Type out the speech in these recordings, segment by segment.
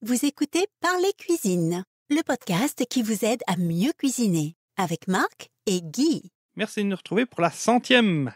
Vous écoutez Parler Cuisine, le podcast qui vous aide à mieux cuisiner, avec Marc et Guy. Merci de nous retrouver pour la 100e.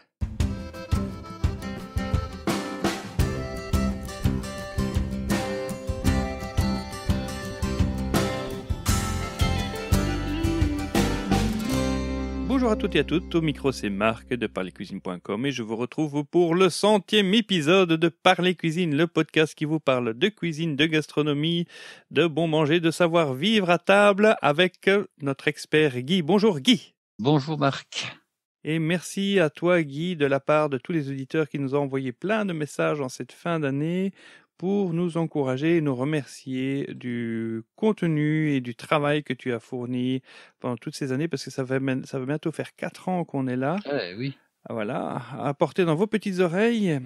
Bonjour à toutes et à toutes, au micro c'est Marc de parlercuisine.com et je vous retrouve pour le 100e épisode de Parler Cuisine, le podcast qui vous parle de cuisine, de gastronomie, de bon manger, de savoir vivre à table avec notre expert Guy. Bonjour Guy. Bonjour Marc. Et merci à toi Guy de la part de tous les auditeurs qui nous ont envoyé plein de messages en cette fin d'année pour nous encourager et nous remercier du contenu et du travail que tu as fourni pendant toutes ces années, parce que ça va bientôt faire 4 ans qu'on est là. Oui. Voilà, à apporter dans vos petites oreilles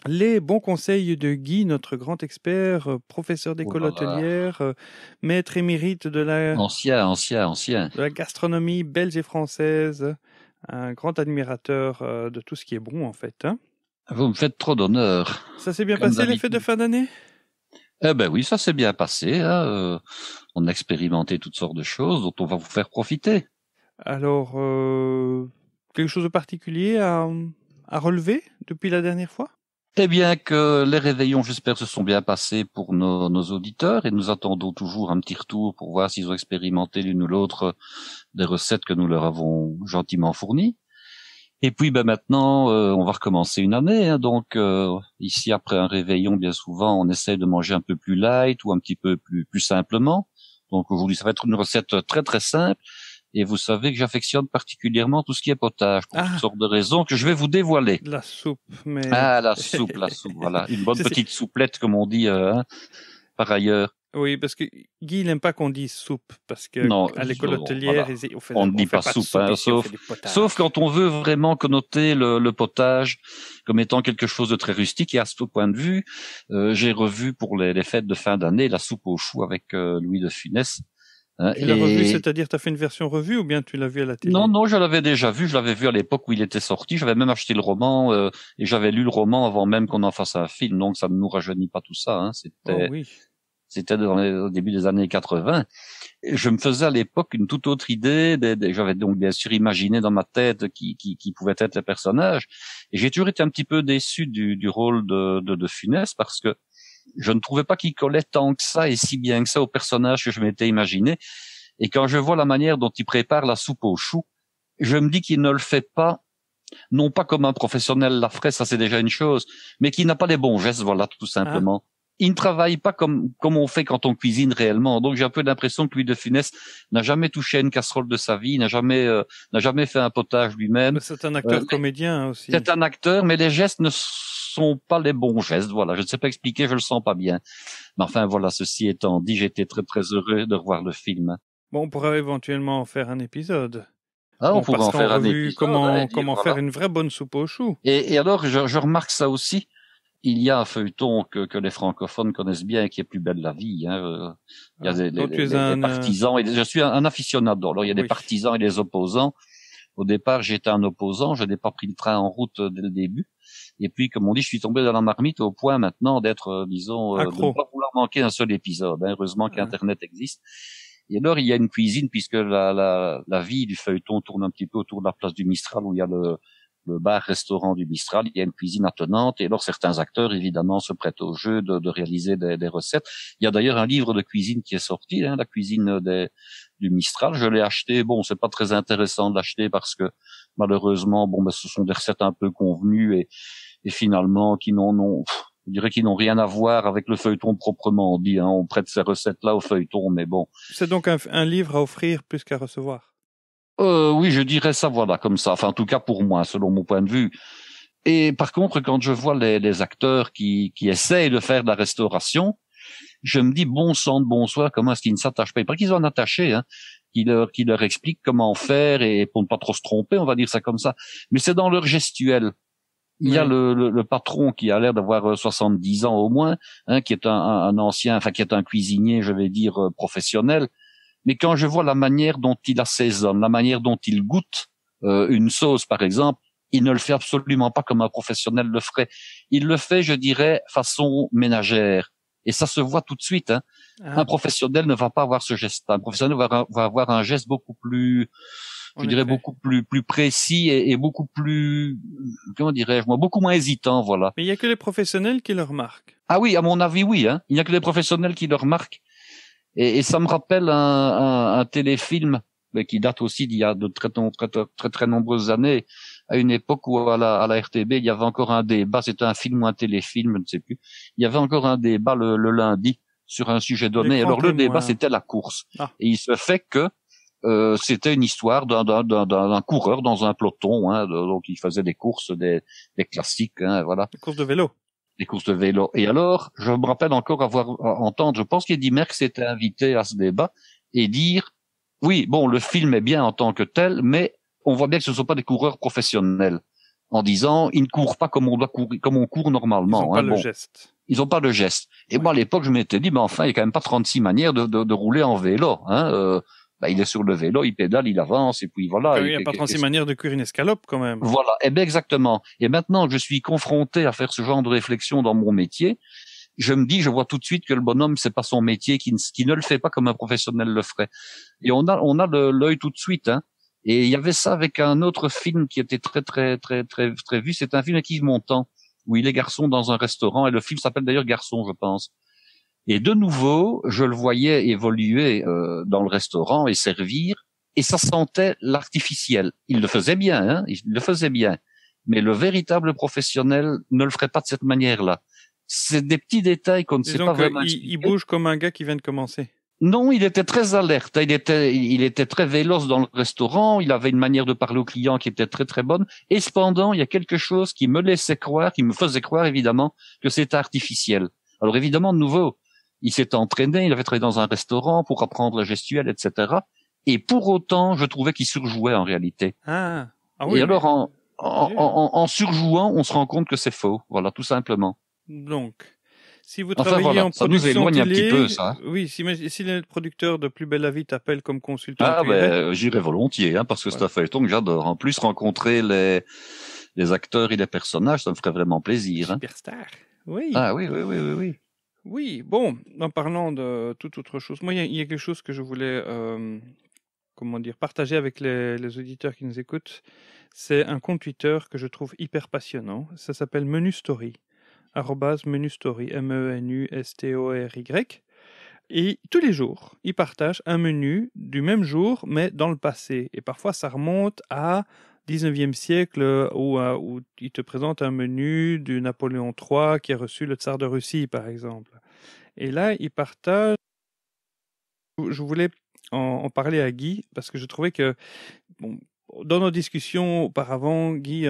les bons conseils de Guy, notre grand expert, professeur d'école hôtelière, maître émérite de la... Ancien. De la gastronomie belge et française, un grand admirateur de tout ce qui est bon en fait, hein. Vous me faites trop d'honneur. Ça s'est bien passé les fêtes de fin d'année ? Eh ben oui, ça s'est bien passé. Hein. On a expérimenté toutes sortes de choses dont on va vous faire profiter. Alors, quelque chose de particulier à relever depuis la dernière fois ? Eh bien que les réveillons, j'espère, se sont bien passés pour nos auditeurs et nous attendons toujours un petit retour pour voir s'ils ont expérimenté l'une ou l'autre des recettes que nous leur avons gentiment fournies. Et puis maintenant, on va recommencer une année. Hein, donc ici, après un réveillon, bien souvent, on essaie de manger un peu plus light ou un petit peu plus simplement. Donc aujourd'hui, ça va être une recette très très simple. Et vous savez que j'affectionne particulièrement tout ce qui est potage, pour toutes sortes de raisons que je vais vous dévoiler. La soupe, mais... Ah, la soupe, voilà. Une bonne petite souplette, comme on dit par ailleurs. Oui, parce que Guy, il n'aime pas qu'on dise soupe, parce que non, à l'école hôtelière, voilà. On ne dit pas soupe, hein, sauf quand on veut vraiment connoter le potage comme étant quelque chose de très rustique. Et à ce point de vue, j'ai revu pour les fêtes de fin d'année la soupe aux choux avec Louis de Funès. Tu l'as revu, c'est-à-dire tu as fait une version revue ou bien tu l'as vu à la télé ? Non, je l'avais déjà vu. Je l'avais vu à l'époque où il était sorti. J'avais même acheté le roman et j'avais lu le roman avant même qu'on en fasse un film. Donc ça ne nous rajeunit pas tout ça. Hein. C'était au début des années 80. Et je me faisais à l'époque une toute autre idée. J'avais donc bien sûr imaginé dans ma tête qui pouvaient être les personnages. Et j'ai toujours été un petit peu déçu du rôle de Funès parce que je ne trouvais pas qu'il collait tant que ça et si bien que ça au personnage que je m'étais imaginé. Et quand je vois la manière dont il prépare la soupe aux choux, je me dis qu'il ne le fait pas, non pas comme un professionnel la ferait, ça c'est déjà une chose, mais qu'il n'a pas les bons gestes, voilà, tout simplement. Il ne travaille pas comme on fait quand on cuisine réellement. Donc j'ai un peu l'impression que Louis de Funès n'a jamais touché à une casserole de sa vie, n'a jamais fait un potage lui-même. C'est un acteur comédien aussi. C'est un acteur, mais les gestes ne sont pas les bons gestes. Voilà, je ne sais pas expliquer, je le sens pas bien. Mais enfin voilà, ceci étant dit, j'étais très très heureux de revoir le film. Bon, on pourrait éventuellement en faire un épisode. On pourrait en faire un épisode. Comment faire une vraie bonne soupe aux choux. Et alors, je remarque ça aussi. Il y a un feuilleton que les francophones connaissent bien, qui est Plus belle la vie. Hein. Il y a des partisans. Et je suis un aficionado. Alors, il y a des partisans et des opposants. Au départ, j'étais un opposant. Je n'ai pas pris le train en route dès le début. Et puis, comme on dit, je suis tombé dans la marmite au point maintenant d'être, disons, de ne pas vouloir manquer un seul épisode. Hein. Heureusement qu'Internet existe. Et alors, il y a une cuisine, puisque la vie du feuilleton tourne un petit peu autour de la place du Mistral, où il y a le bar-restaurant du Mistral, il y a une cuisine attenante, et alors certains acteurs, évidemment, se prêtent au jeu de réaliser des recettes. Il y a d'ailleurs un livre de cuisine qui est sorti, hein, la cuisine du Mistral. Je l'ai acheté. Bon, c'est pas très intéressant de l'acheter parce que, malheureusement, ce sont des recettes un peu convenues et finalement, je dirais qu'ils n'ont rien à voir avec le feuilleton proprement dit, hein. On prête ces recettes-là au feuilleton, mais bon. C'est donc un livre à offrir plus qu'à recevoir. Oui, je dirais ça, voilà, comme ça. Enfin, en tout cas pour moi, selon mon point de vue. Et par contre, quand je vois les acteurs qui essayent de faire de la restauration, je me dis, bon sang de bonsoir, comment est-ce qu'ils ne s'attachent pas? Il paraît qu'ils ont un attaché, hein, qui leur explique comment faire et pour ne pas trop se tromper, on va dire ça comme ça. Mais c'est dans leur gestuelle. Il y a le patron qui a l'air d'avoir 70 ans au moins, hein, qui est un ancien, enfin qui est un cuisinier, je vais dire, professionnel. Mais quand je vois la manière dont il assaisonne, la manière dont il goûte une sauce, par exemple, il ne le fait absolument pas comme un professionnel le ferait. Il le fait, je dirais, façon ménagère. Et ça se voit tout de suite. Hein. Un professionnel ne va pas avoir ce geste. Un professionnel va avoir un geste beaucoup plus, je dirais beaucoup plus précis et beaucoup plus, comment dirais-je moi, beaucoup moins hésitant, voilà. Mais il y a que les professionnels qui le remarquent. Ah oui, à mon avis, oui. Hein. Il n'y a que les professionnels qui le remarquent. Et ça me rappelle un téléfilm mais qui date aussi d'il y a de très nombreuses années, à une époque où à la RTB il y avait encore un débat, c'était un film ou un téléfilm, je ne sais plus. Il y avait encore un débat le lundi sur un sujet donné. Alors le débat c'était la course. Et il se fait que c'était une histoire d'un coureur dans un peloton, hein, donc il faisait des courses, des classiques, hein, voilà. Des courses de vélo. Des courses de vélo. Et alors, je me rappelle encore entendre, je pense qu'Eddie Merckx s'était invité à ce débat et dire, oui, bon, le film est bien en tant que tel, mais on voit bien que ce ne sont pas des coureurs professionnels. En disant, ils ne courent pas comme on doit courir, comme on court normalement. Ils n'ont pas le geste. Ils n'ont pas de geste. Et moi, à l'époque, je m'étais dit, mais enfin, il n'y a quand même pas 36 manières de rouler en vélo, hein. Il est sur le vélo, il pédale, il avance, et puis voilà. Il n'y a pas 36 manières de courir une escalope, quand même. Voilà. Eh bien, exactement. Et maintenant, je suis confronté à faire ce genre de réflexion dans mon métier. Je me dis, je vois tout de suite que le bonhomme, c'est pas son métier, qui ne le fait pas comme un professionnel le ferait. Et on a l'œil tout de suite, hein. Et il y avait ça avec un autre film qui était très vu. C'est un film avec Yves Montand, où il est garçon dans un restaurant, et le film s'appelle d'ailleurs Garçon, je pense. Et de nouveau, je le voyais évoluer dans le restaurant et servir, et ça sentait l'artificiel. Il le faisait bien, hein, il le faisait bien. Mais le véritable professionnel ne le ferait pas de cette manière-là. C'est des petits détails qu'on ne sait pas vraiment expliquer. Il bouge comme un gars qui vient de commencer. Non, il était très alerte. Il était très véloce dans le restaurant. Il avait une manière de parler aux clients qui était très bonne. Et cependant, il y a quelque chose qui me laissait croire, qui me faisait croire évidemment que c'était artificiel. Alors évidemment, de nouveau, il s'est entraîné. Il avait travaillé dans un restaurant pour apprendre la gestuelle, etc. Et pour autant, je trouvais qu'il surjouait en réalité. Ah oui. Et alors, en surjouant, on se rend compte que c'est faux. Voilà, tout simplement. Donc, si vous travaillez en ça nous éloigne télé, un petit peu, ça. Oui, si le producteur de Plus belle la vie t'appelle comme consultant. J'irai volontiers, hein, parce que c'est un feuilleton que j'adore. En plus, rencontrer les acteurs et les personnages, ça me ferait vraiment plaisir. Hein. Superstar. Oui. Ah oui. Oui, bon, en parlant de toute autre chose, moi, il y a quelque chose que je voulais, partager avec les auditeurs qui nous écoutent. C'est un compte Twitter que je trouve hyper passionnant. Ça s'appelle Menu Story. @menustory, MENUSTORY. Et tous les jours, il partage un menu du même jour, mais dans le passé. Et parfois, ça remonte à 19e siècle, où il te présente un menu du Napoléon III qui a reçu le tsar de Russie, par exemple. Et là, il partage... Je voulais en parler à Guy, parce que je trouvais que, dans nos discussions auparavant, Guy...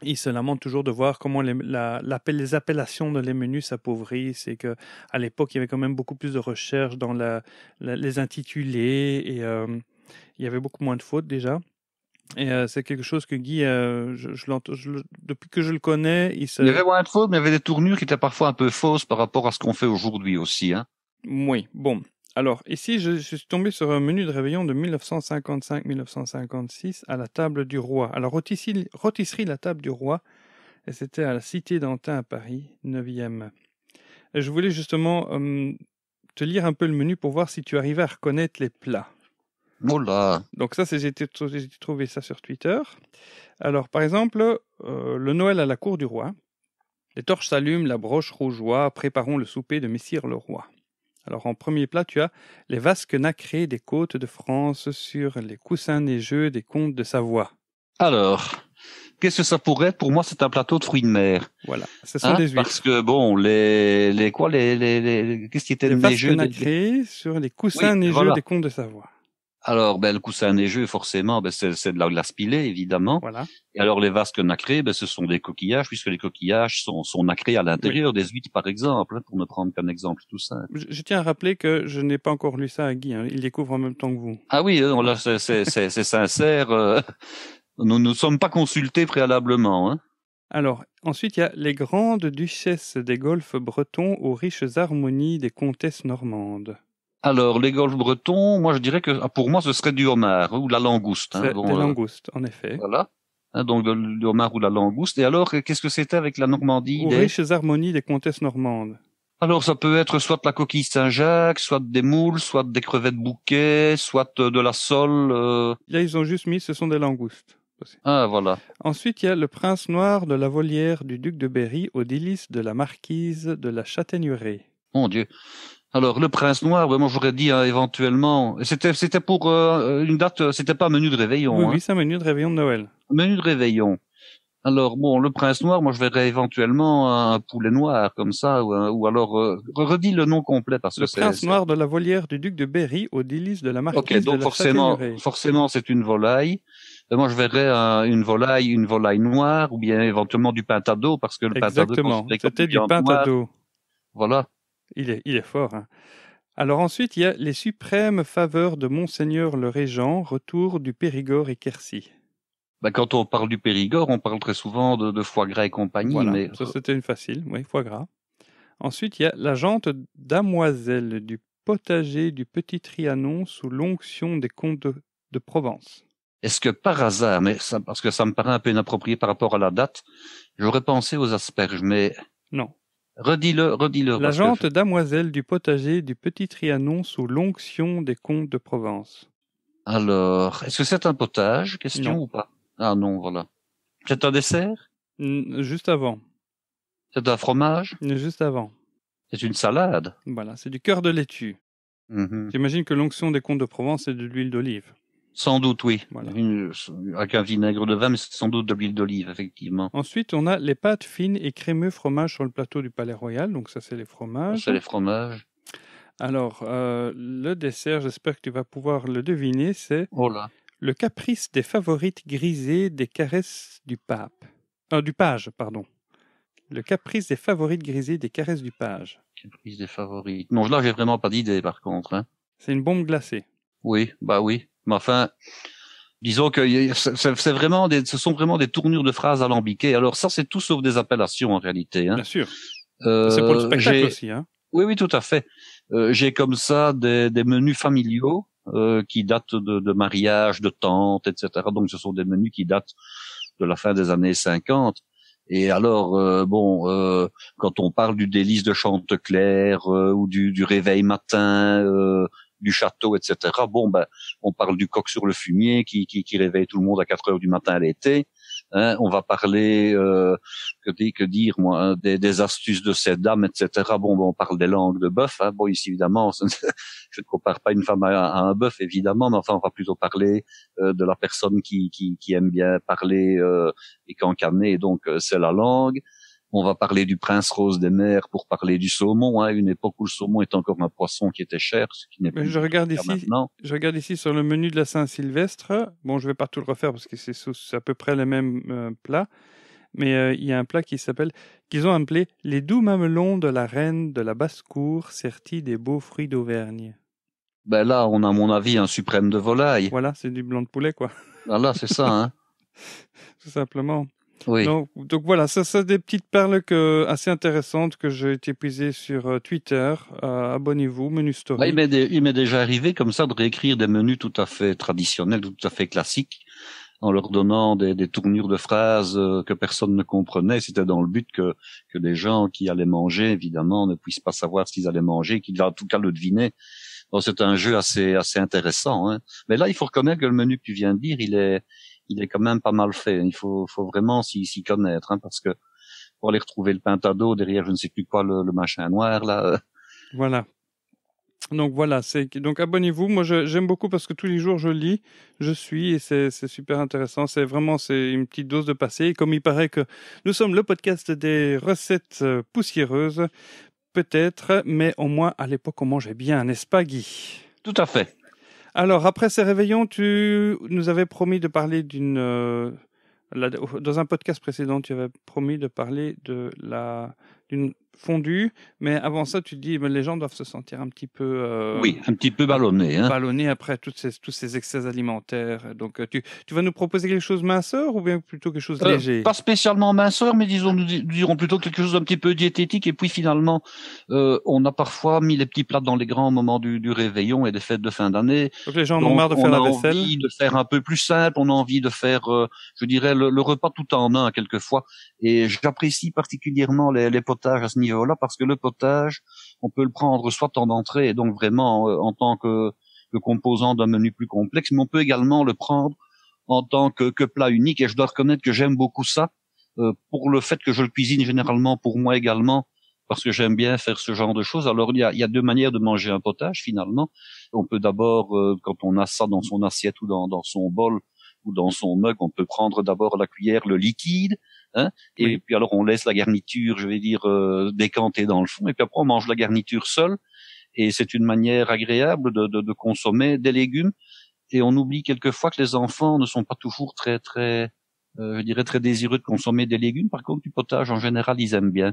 il se lamente toujours de voir comment les appellations de les menus s'appauvrissent et qu'à l'époque, il y avait quand même beaucoup plus de recherche dans les intitulés et il y avait beaucoup moins de fautes déjà. Et c'est quelque chose que Guy, depuis que je le connais, il y avait moins de fautes, mais il y avait des tournures qui étaient parfois un peu fausses par rapport à ce qu'on fait aujourd'hui aussi. Hein. Oui, bon. Alors, ici, je suis tombé sur un menu de réveillon de 1955-1956 à la table du roi. Alors, rôtisserie la table du roi, et c'était à la Cité d'Antin à Paris, 9e. Et je voulais justement te lire un peu le menu pour voir si tu arrivais à reconnaître les plats. Oh là. Donc ça, j'ai trouvé ça sur Twitter. Alors, par exemple, le Noël à la cour du roi. Les torches s'allument, la broche rougeoie, préparons le souper de Messire le roi. Alors, en premier plat, tu as les vasques nacrées des côtes de France sur les coussins neigeux des comtes de Savoie. Alors, qu'est-ce que ça pourrait être? Pour moi, c'est un plateau de fruits de mer. Voilà, ce sont des huîtres. Parce que, bon, qu'est-ce qui était les neigeux? Les vasques nacrées sur les coussins neigeux des comtes de Savoie. Alors, le coussin neigeux, forcément, c'est de la glace pilée, évidemment. Voilà. Et alors, les vasques nacrées, ce sont des coquillages, puisque les coquillages sont nacrés à l'intérieur des huîtres, par exemple, pour ne prendre qu'un exemple tout simple. Je tiens à rappeler que je n'ai pas encore lu ça à Guy, hein. Il découvre en même temps que vous. Ah oui, là, c'est sincère. Nous ne sommes pas consultés préalablement, hein. Alors, ensuite, il y a les grandes duchesses des golfes bretons aux riches harmonies des comtesses normandes. Alors, les golfes bretons, moi je dirais que pour moi ce serait du homard ou la langouste. C'est des langoustes, en effet. Voilà. Donc du homard ou la langouste. Et alors, qu'est-ce que c'était avec la Normandie? Aux riches harmonies des comtesses normandes. Alors, ça peut être soit la coquille Saint-Jacques, soit des moules, soit des crevettes bouquet, soit de la sole. Là, ils ont juste mis, ce sont des langoustes. Ah, voilà. Ensuite, il y a le prince noir de la volière du duc de Berry aux délices de la marquise de la Châtaigneraie. Mon Dieu. Alors, le prince noir, moi j'aurais dit éventuellement. C'était pour une date, c'était pas un menu de réveillon. Oui, oui, c'est un menu de réveillon de Noël. Menu de réveillon. Alors bon, le prince noir, moi je verrais éventuellement un poulet noir comme ça, ou alors redis le nom complet parce que le prince noir de la volière du duc de Berry aux délices de la marquise donc de la Châtaigneraie. forcément c'est une volaille. Moi je verrais une volaille noire ou bien éventuellement du pintado parce que le pintado c'était du pintado. Voilà. Il est fort. Hein. Alors ensuite, il y a les suprêmes faveurs de Monseigneur le Régent, retour du Périgord et Quercy. Quand on parle du Périgord, on parle très souvent de foie gras et compagnie. Voilà, mais ça c'était une facile, oui, foie gras. Ensuite, il y a la jante damoiselle du potager du Petit Trianon sous l'onction des comtes de Provence. Est-ce que par hasard, parce que ça me paraît un peu inapproprié par rapport à la date, j'aurais pensé aux asperges, mais... Non. Redis-le. La jante damoiselle du potager du Petit Trianon sous l'onction des comtes de Provence. Alors, est-ce que c'est un potage, question, ou pas? Ah non, voilà. C'est un dessert? Juste avant. C'est un fromage? Juste avant. C'est une salade? Voilà, c'est du cœur de laitue. J'imagine que l'onction des comtes de Provence est de l'huile d'olive. Sans doute, oui. Voilà. Avec un vinaigre de vin, mais c'est sans doute de l'huile d'olive, effectivement. Ensuite, on a les pâtes fines et crémeux fromages sur le plateau du Palais Royal. Donc ça, c'est les fromages. C'est les fromages. Alors, le dessert, j'espère que tu vas pouvoir le deviner, c'est le caprice des favorites grisées des caresses du pape. Du page, pardon. Le caprice des favorites grisées des caresses du page. Caprice des favorites. Non, là, j'ai vraiment pas d'idée, par contre. Hein. C'est une bombe glacée. Oui, bah oui. Mais enfin, disons que ce sont vraiment des tournures de phrases alambiquées. Alors ça, c'est tout sauf des appellations, en réalité. Hein. Bien sûr. C'est pour le spectacle aussi. Hein. Oui, tout à fait. J'ai comme ça des menus familiaux qui datent de mariage, de tentes, etc. Donc ce sont des menus qui datent de la fin des années 50. Et alors, quand on parle du délice de Chanteclair ou du réveil matin, du château, etc. On parle du coq sur le fumier qui réveille tout le monde à 4 heures du matin à l'été. Hein, on va parler, que dire moi, des astuces de cette dame, etc. On parle des langues de bœuf. Hein. Bon, ici évidemment, je ne compare pas une femme à un bœuf, évidemment, mais enfin, on va plutôt parler de la personne qui aime bien parler et cancaner. Donc, c'est la langue. On va parler du prince rose des mers pour parler du saumon, hein, une époque où le saumon est encore un poisson qui était cher, ce qui n'est plus je regarde ici sur le menu de la Saint-Sylvestre. Bon, je vais pas tout le refaire parce que c'est à peu près les mêmes plats. Mais il y a un plat qu'ils ont appelé les doux mamelons de la reine de la basse-cour, sertis des beaux fruits d'Auvergne. Là, on a, à mon avis, un suprême de volaille. Voilà, c'est du blanc de poulet, quoi. Voilà, c'est ça, hein. Tout simplement. Oui. Donc voilà, ça c'est des petites perles assez intéressantes que j'ai épuisées sur Twitter. Abonnez-vous, Menu Story. Il m'est déjà arrivé comme ça de réécrire des menus tout à fait traditionnels, tout à fait classiques, en leur donnant des tournures de phrases que personne ne comprenait. C'était dans le but que les gens qui allaient manger, évidemment, ne puissent pas savoir ce qu'ils allaient manger, qu'ils en tout cas le deviner. Donc c'est un jeu assez intéressant. Hein. Mais là, il faut reconnaître que le menu que tu viens de dire, il est quand même pas mal fait. Il faut vraiment s'y connaître, hein, parce que pour aller retrouver le pintado derrière je ne sais plus quoi, le machin noir, là. Voilà. Donc voilà, donc abonnez-vous. Moi, j'aime beaucoup parce que tous les jours je lis, je suis et c'est super intéressant. C'est une petite dose de passé. Et comme il paraît que nous sommes le podcast des recettes poussiéreuses, peut-être, mais au moins à l'époque on mangeait bien, n'est-ce pas, Guy? Tout à fait. Alors, après ces réveillons, tu nous avais promis de parler dans un podcast précédent, tu avais promis de parler d'une fondue, mais avant ça, tu dis, les gens doivent se sentir un petit peu... oui, un petit peu ballonnés. Hein. Ballonnés après tous ces excès alimentaires. Donc, tu vas nous proposer quelque chose minceur ou bien plutôt quelque chose de léger? Pas spécialement minceur, mais nous dirons plutôt quelque chose d'un petit peu diététique. Et puis finalement, on a parfois mis les petits plats dans les grands moments du réveillon et des fêtes de fin d'année. Donc les gens en ont marre de faire la vaisselle. On a envie de faire un peu plus simple, on a envie de faire, je dirais, le repas tout en un quelquefois. Et j'apprécie particulièrement les potages potage à ce niveau-là, parce que le potage, on peut le prendre soit en entrée, et donc vraiment en tant que composant d'un menu plus complexe, mais on peut également le prendre en tant que plat unique. Et je dois reconnaître que j'aime beaucoup ça, pour le fait que je le cuisine généralement pour moi également, parce que j'aime bien faire ce genre de choses. Alors il y a deux manières de manger un potage finalement. On peut d'abord, quand on a ça dans son assiette ou dans son bol ou dans son mug, on peut prendre d'abord à la cuillère le liquide, hein, et puis alors on laisse la garniture, je vais dire, décanter dans le fond, et puis après on mange la garniture seule. Et c'est une manière agréable de consommer des légumes. Et on oublie quelquefois que les enfants ne sont pas toujours très je dirais très désireux de consommer des légumes. Par contre, du potage en général, ils aiment bien.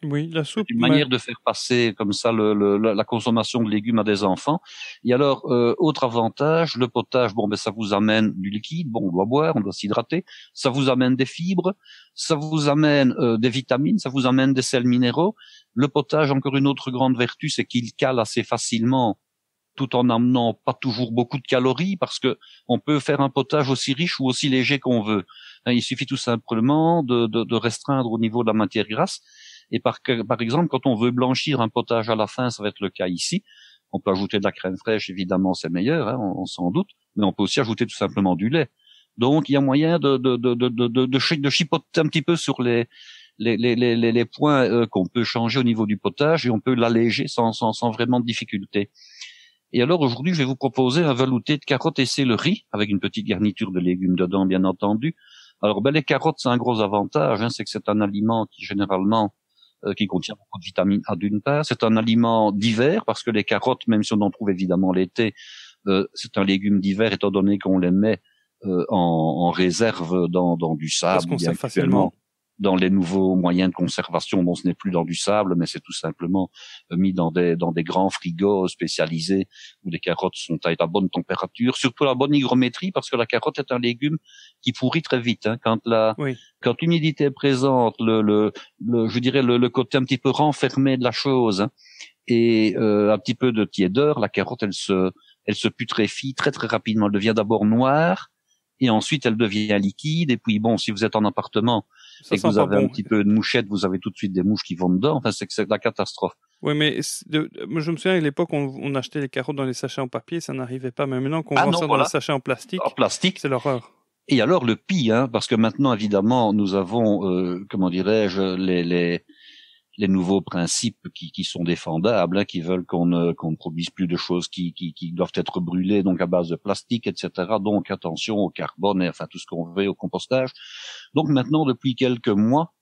Oui, la soupe. C'est une manière de faire passer comme ça la consommation de légumes à des enfants. Et alors, autre avantage, le potage, ça vous amène du liquide. Bon, on doit boire, on doit s'hydrater. Ça vous amène des fibres, ça vous amène des vitamines, ça vous amène des sels minéraux. Le potage, encore une autre grande vertu, c'est qu'il cale assez facilement, tout en amenant pas toujours beaucoup de calories, parce que on peut faire un potage aussi riche ou aussi léger qu'on veut. Il suffit tout simplement de restreindre au niveau de la matière grasse. Et par exemple, quand on veut blanchir un potage à la fin, ça va être le cas ici. On peut ajouter de la crème fraîche, évidemment, c'est meilleur, hein, on s'en doute. Mais on peut aussi ajouter tout simplement du lait. Donc, il y a moyen de chipoter un petit peu sur les points qu'on peut changer au niveau du potage, et on peut l'alléger sans vraiment de difficulté. Et alors, aujourd'hui, je vais vous proposer un velouté de carottes et céleri, avec une petite garniture de légumes dedans, bien entendu. Alors, les carottes, c'est un gros avantage, hein, c'est que c'est un aliment qui, généralement, qui contient beaucoup de vitamine A d'une part. C'est un aliment d'hiver, parce que les carottes, même si on en trouve évidemment l'été, c'est un légume d'hiver, étant donné qu'on les met en réserve dans du sable. Parce qu'on sait facilement. Dans les nouveaux moyens de conservation, ce n'est plus dans du sable, mais c'est tout simplement mis dans des grands frigos spécialisés où les carottes sont à la bonne température, surtout la bonne hygrométrie, parce que la carotte est un légume qui pourrit très vite, hein, quand l'humidité est présente, je dirais le côté un petit peu renfermé de la chose, hein, et un petit peu de tiédeur, la carotte elle se putréfie très très rapidement. Elle devient d'abord noire, et ensuite elle devient liquide. Et puis si vous êtes en appartement et que vous avez un petit peu de mouchette, vous avez tout de suite des mouches qui vont dedans. Enfin, c'est la catastrophe. Oui, mais je me souviens à l'époque, on achetait les carottes dans les sachets en papier, ça n'arrivait pas. Mais maintenant qu'on vend ça dans les sachets en plastique, c'est l'horreur. Et alors le pis, hein, parce que maintenant évidemment nous avons, comment dirais-je, les nouveaux principes qui sont défendables, hein, qui veulent qu'on ne produise plus de choses qui doivent être brûlées, donc à base de plastique, etc. Donc attention au carbone, et enfin tout ce qu'on veut, au compostage. Donc maintenant, depuis quelques mois,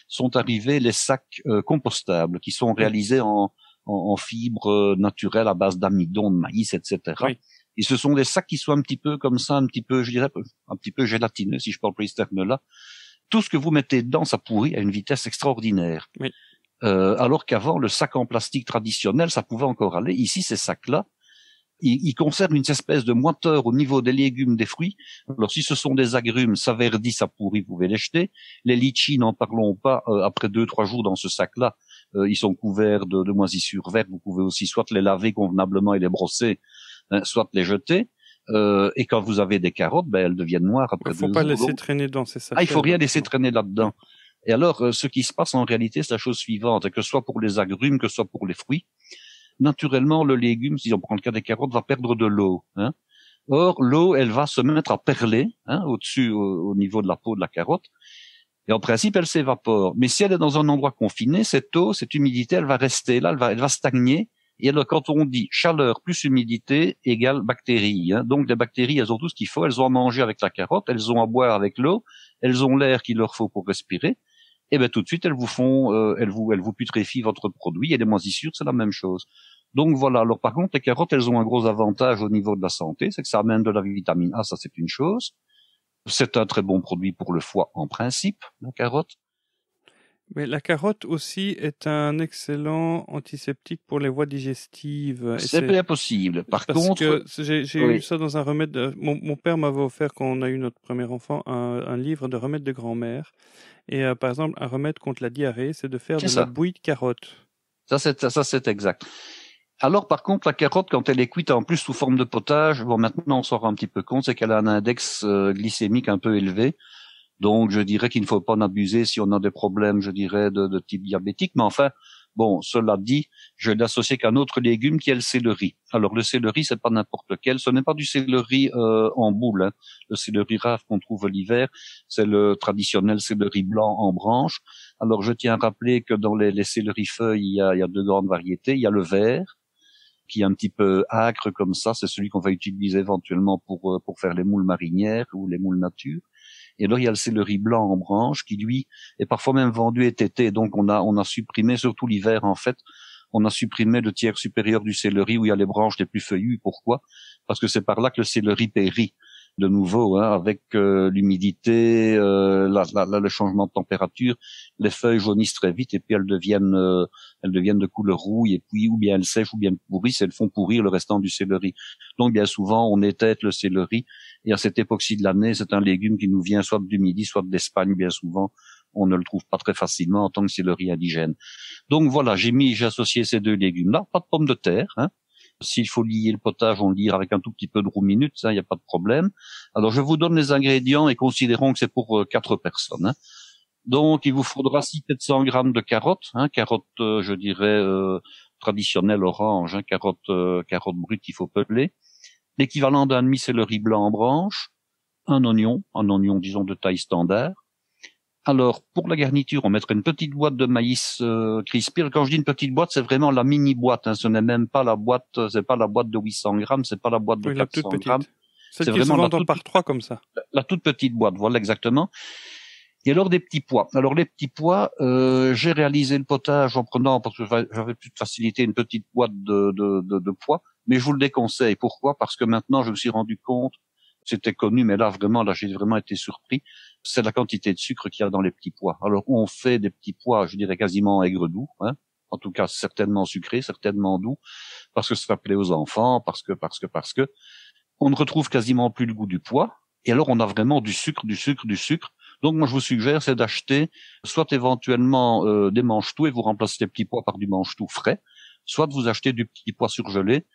sont arrivés les sacs compostables, qui sont réalisés en fibres naturelles à base d'amidon, de maïs, etc. Oui. Et ce sont des sacs qui sont un petit peu comme ça, un petit peu, je dirais, un petit peu gélatineux, si je peux employer ce terme-là. Tout ce que vous mettez dedans, ça pourrit à une vitesse extraordinaire. Oui. Alors qu'avant, le sac en plastique traditionnel, ça pouvait encore aller. Ici, ces sacs-là, ils conservent une espèce de moiteur au niveau des légumes, des fruits. Alors, si ce sont des agrumes, ça verdit, ça pourrit, vous pouvez les jeter. Les litchis, n'en parlons pas, après 2-3 jours dans ce sac-là, ils sont couverts de moisissures vertes. Vous pouvez aussi soit les laver convenablement et les brosser, hein, soit les jeter. Et quand vous avez des carottes, elles deviennent noires après 2 jours. Il ne faut pas laisser traîner dans ces sachets. Il faut rien laisser traîner là-dedans. Et alors, ce qui se passe en réalité, c'est la chose suivante, que ce soit pour les agrumes, que ce soit pour les fruits, naturellement, le légume, si on prend le cas des carottes, va perdre de l'eau, hein. Or, l'eau, elle va se mettre à perler, hein, au-dessus, au niveau de la peau de la carotte. Et en principe, elle s'évapore. Mais si elle est dans un endroit confiné, cette eau, cette humidité, elle va rester là, elle va stagner. Et alors, quand on dit chaleur plus humidité égale bactéries, hein, donc les bactéries, elles ont tout ce qu'il faut, elles ont à manger avec la carotte, elles ont à boire avec l'eau, elles ont l'air qu'il leur faut pour respirer. Et tout de suite, elles vous putréfient votre produit. Et les moisissures, c'est la même chose. Donc voilà. Alors par contre, les carottes, elles ont un gros avantage au niveau de la santé, c'est que ça amène de la vitamine A, ça c'est une chose. C'est un très bon produit pour le foie en principe, la carotte. Mais la carotte aussi est un excellent antiseptique pour les voies digestives. C'est bien possible. Parce que j'ai eu ça dans un remède. Mon père m'avait offert, quand on a eu notre premier enfant, un livre de remèdes de grand-mère. Et par exemple, un remède contre la diarrhée, c'est de faire la bouillie de carotte. Ça c'est exact. Alors par contre, la carotte, quand elle est cuite en plus sous forme de potage, maintenant on s'en rend un petit peu compte, c'est qu'elle a un index glycémique un peu élevé. Donc, je dirais qu'il ne faut pas en abuser si on a des problèmes, je dirais, de type diabétique. Mais enfin, bon, cela dit, je vais l'associer qu'à un autre légume qui est le céleri. Alors, le céleri, c'est pas n'importe lequel. Ce n'est pas du céleri en boule. Hein. Le céleri rave qu'on trouve l'hiver, c'est le traditionnel céleri blanc en branche. Alors, je tiens à rappeler que dans les céleri feuilles, il y a deux grandes variétés. Il y a le vert, qui est un petit peu âcre comme ça. C'est celui qu'on va utiliser éventuellement pour faire les moules marinières ou les moules nature. Et là, il y a le céleri blanc en branche qui, lui, est parfois même vendu étêté. Donc, on a supprimé, surtout l'hiver, en fait, on a supprimé le tiers supérieur du céleri où il y a les branches les plus feuillues. Pourquoi? Parce que c'est par là que le céleri périt. De nouveau, hein, avec l'humidité, le changement de température, les feuilles jaunissent très vite et puis elles deviennent de couleur rouille et puis ou bien elles sèchent ou bien elles pourrissent, elles font pourrir le restant du céleri. Donc bien souvent on étête le céleri et à cette époque-ci de l'année, c'est un légume qui nous vient soit du Midi, soit d'Espagne. Bien souvent, on ne le trouve pas très facilement en tant que céleri indigène. Donc voilà, j'ai associé ces deux légumes-là, pas de pommes de terre, hein. S'il faut lier le potage, on le liera avec un tout petit peu de roux minute, ça, il n'y a pas de problème. Alors, je vous donne les ingrédients et considérons que c'est pour 4 personnes. Hein. Donc, il vous faudra 600-700 grammes de carottes, hein, carottes, je dirais, traditionnelles orange, hein, carottes brutes qu'il faut peler. L'équivalent d'un demi-céleri blanc en branche, un oignon, disons, de taille standard. Alors, pour la garniture, on mettrait une petite boîte de maïs crispy. Quand je dis une petite boîte, c'est vraiment la mini-boîte. Hein. Ce n'est même pas la boîte, c'est pas la boîte de 800 grammes, c'est pas la boîte de 400 grammes. C'est vraiment la toute par 3 comme ça. La toute petite boîte, voilà exactement. Et alors des petits pois. Alors les petits pois, j'ai réalisé le potage en prenant, parce que j'avais plus de facilité, une petite boîte de pois. Mais je vous le déconseille. Pourquoi? Parce que maintenant, je me suis rendu compte, c'était connu, mais là, j'ai vraiment été surpris. C'est la quantité de sucre qu'il y a dans les petits pois. Alors, on fait des petits pois, je dirais quasiment aigre-doux, hein. En tout cas, certainement sucrés, certainement doux, parce que ça plaît aux enfants, parce que, on ne retrouve quasiment plus le goût du pois. Et alors, on a vraiment du sucre. Donc, moi, je vous suggère, c'est d'acheter soit éventuellement des mange-tout et vous remplacez les petits pois par du mange-tout frais, soit vous achetez du petit pois surgelé,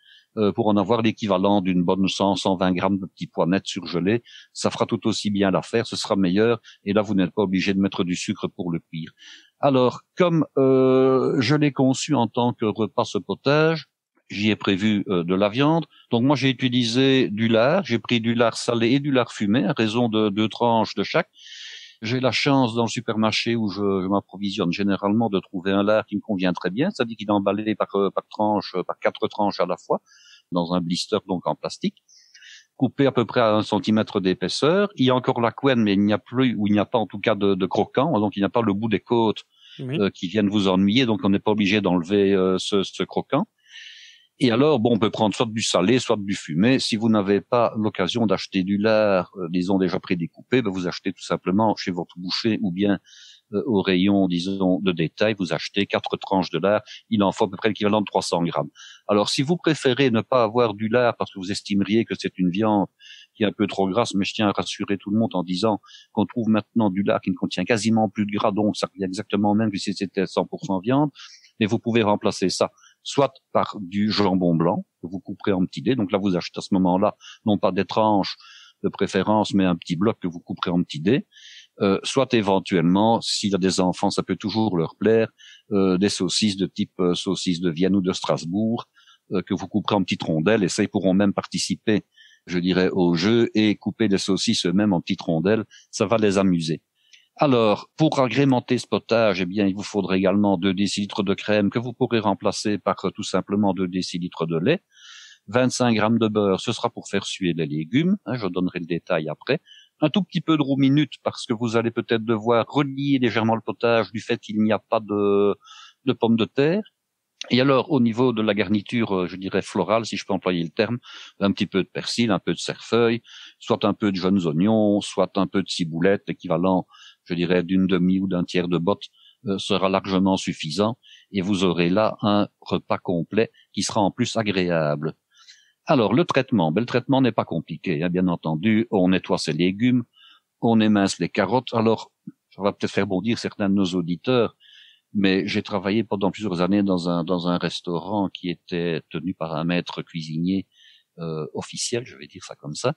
pour en avoir l'équivalent d'une bonne 100-120 grammes de petits pois nets surgelés. Ça fera tout aussi bien l'affaire, ce sera meilleur, et là vous n'êtes pas obligé de mettre du sucre pour le cuire. Alors, comme je l'ai conçu en tant que repas ce potage, j'y ai prévu de la viande. Donc moi j'ai utilisé du lard, j'ai pris du lard salé et du lard fumé, à raison de 2 tranches de chaque. J'ai la chance dans le supermarché où je m'approvisionne généralement de trouver un lard qui me convient très bien, c'est-à-dire qu'il est emballé par 4 tranches à la fois, dans un blister donc en plastique, coupé à peu près à 1 centimètre d'épaisseur. Il y a encore la couenne, mais il n'y a pas en tout cas de croquant, donc il n'y a pas le bout des côtes qui viennent vous ennuyer, donc on n'est pas obligé d'enlever ce croquant. Et alors, bon, on peut prendre soit du salé, soit du fumé. Si vous n'avez pas l'occasion d'acheter du lard, disons déjà prédécoupé, ben vous achetez tout simplement chez votre boucher ou bien au rayon, disons, de détail, vous achetez 4 tranches de lard. Il en faut à peu près l'équivalent de 300 grammes. Alors, si vous préférez ne pas avoir du lard parce que vous estimeriez que c'est une viande qui est un peu trop grasse, mais je tiens à rassurer tout le monde en disant qu'on trouve maintenant du lard qui ne contient quasiment plus de gras, donc ça revient exactement même que si c'était 100% viande. Mais vous pouvez remplacer ça soit par du jambon blanc que vous couperez en petits dés. Donc là, vous achetez à ce moment-là non pas des tranches de préférence, mais un petit bloc que vous couperez en petits dés. Soit éventuellement, s'il y a des enfants, ça peut toujours leur plaire, des saucisses de type saucisse de Vienne ou de Strasbourg, que vous couperez en petites rondelles, et ça, ils pourront même participer, je dirais, au jeu et couper les saucisses eux-mêmes en petites rondelles. Ça va les amuser. Alors, pour agrémenter ce potage, eh bien, il vous faudra également 2 décilitres de crème que vous pourrez remplacer par tout simplement 2 décilitres de lait. 25 grammes de beurre, ce sera pour faire suer les légumes, hein, je donnerai le détail après. Un tout petit peu de roux minute parce que vous allez peut-être devoir relier légèrement le potage du fait qu'il n'y a pas de pommes de terre. Et alors, au niveau de la garniture, je dirais florale, si je peux employer le terme, un petit peu de persil, un peu de cerfeuil, soit un peu de jeunes oignons, soit un peu de ciboulette, l'équivalent, je dirais, d'une demi ou d'un tiers de botte, sera largement suffisant. Et vous aurez là un repas complet qui sera en plus agréable. Alors, le traitement n'est pas compliqué, hein, bien entendu. On nettoie ses légumes, on émince les carottes. Alors, ça va peut-être faire bondir certains de nos auditeurs, mais j'ai travaillé pendant plusieurs années dans un restaurant qui était tenu par un maître cuisinier officiel, je vais dire ça comme ça.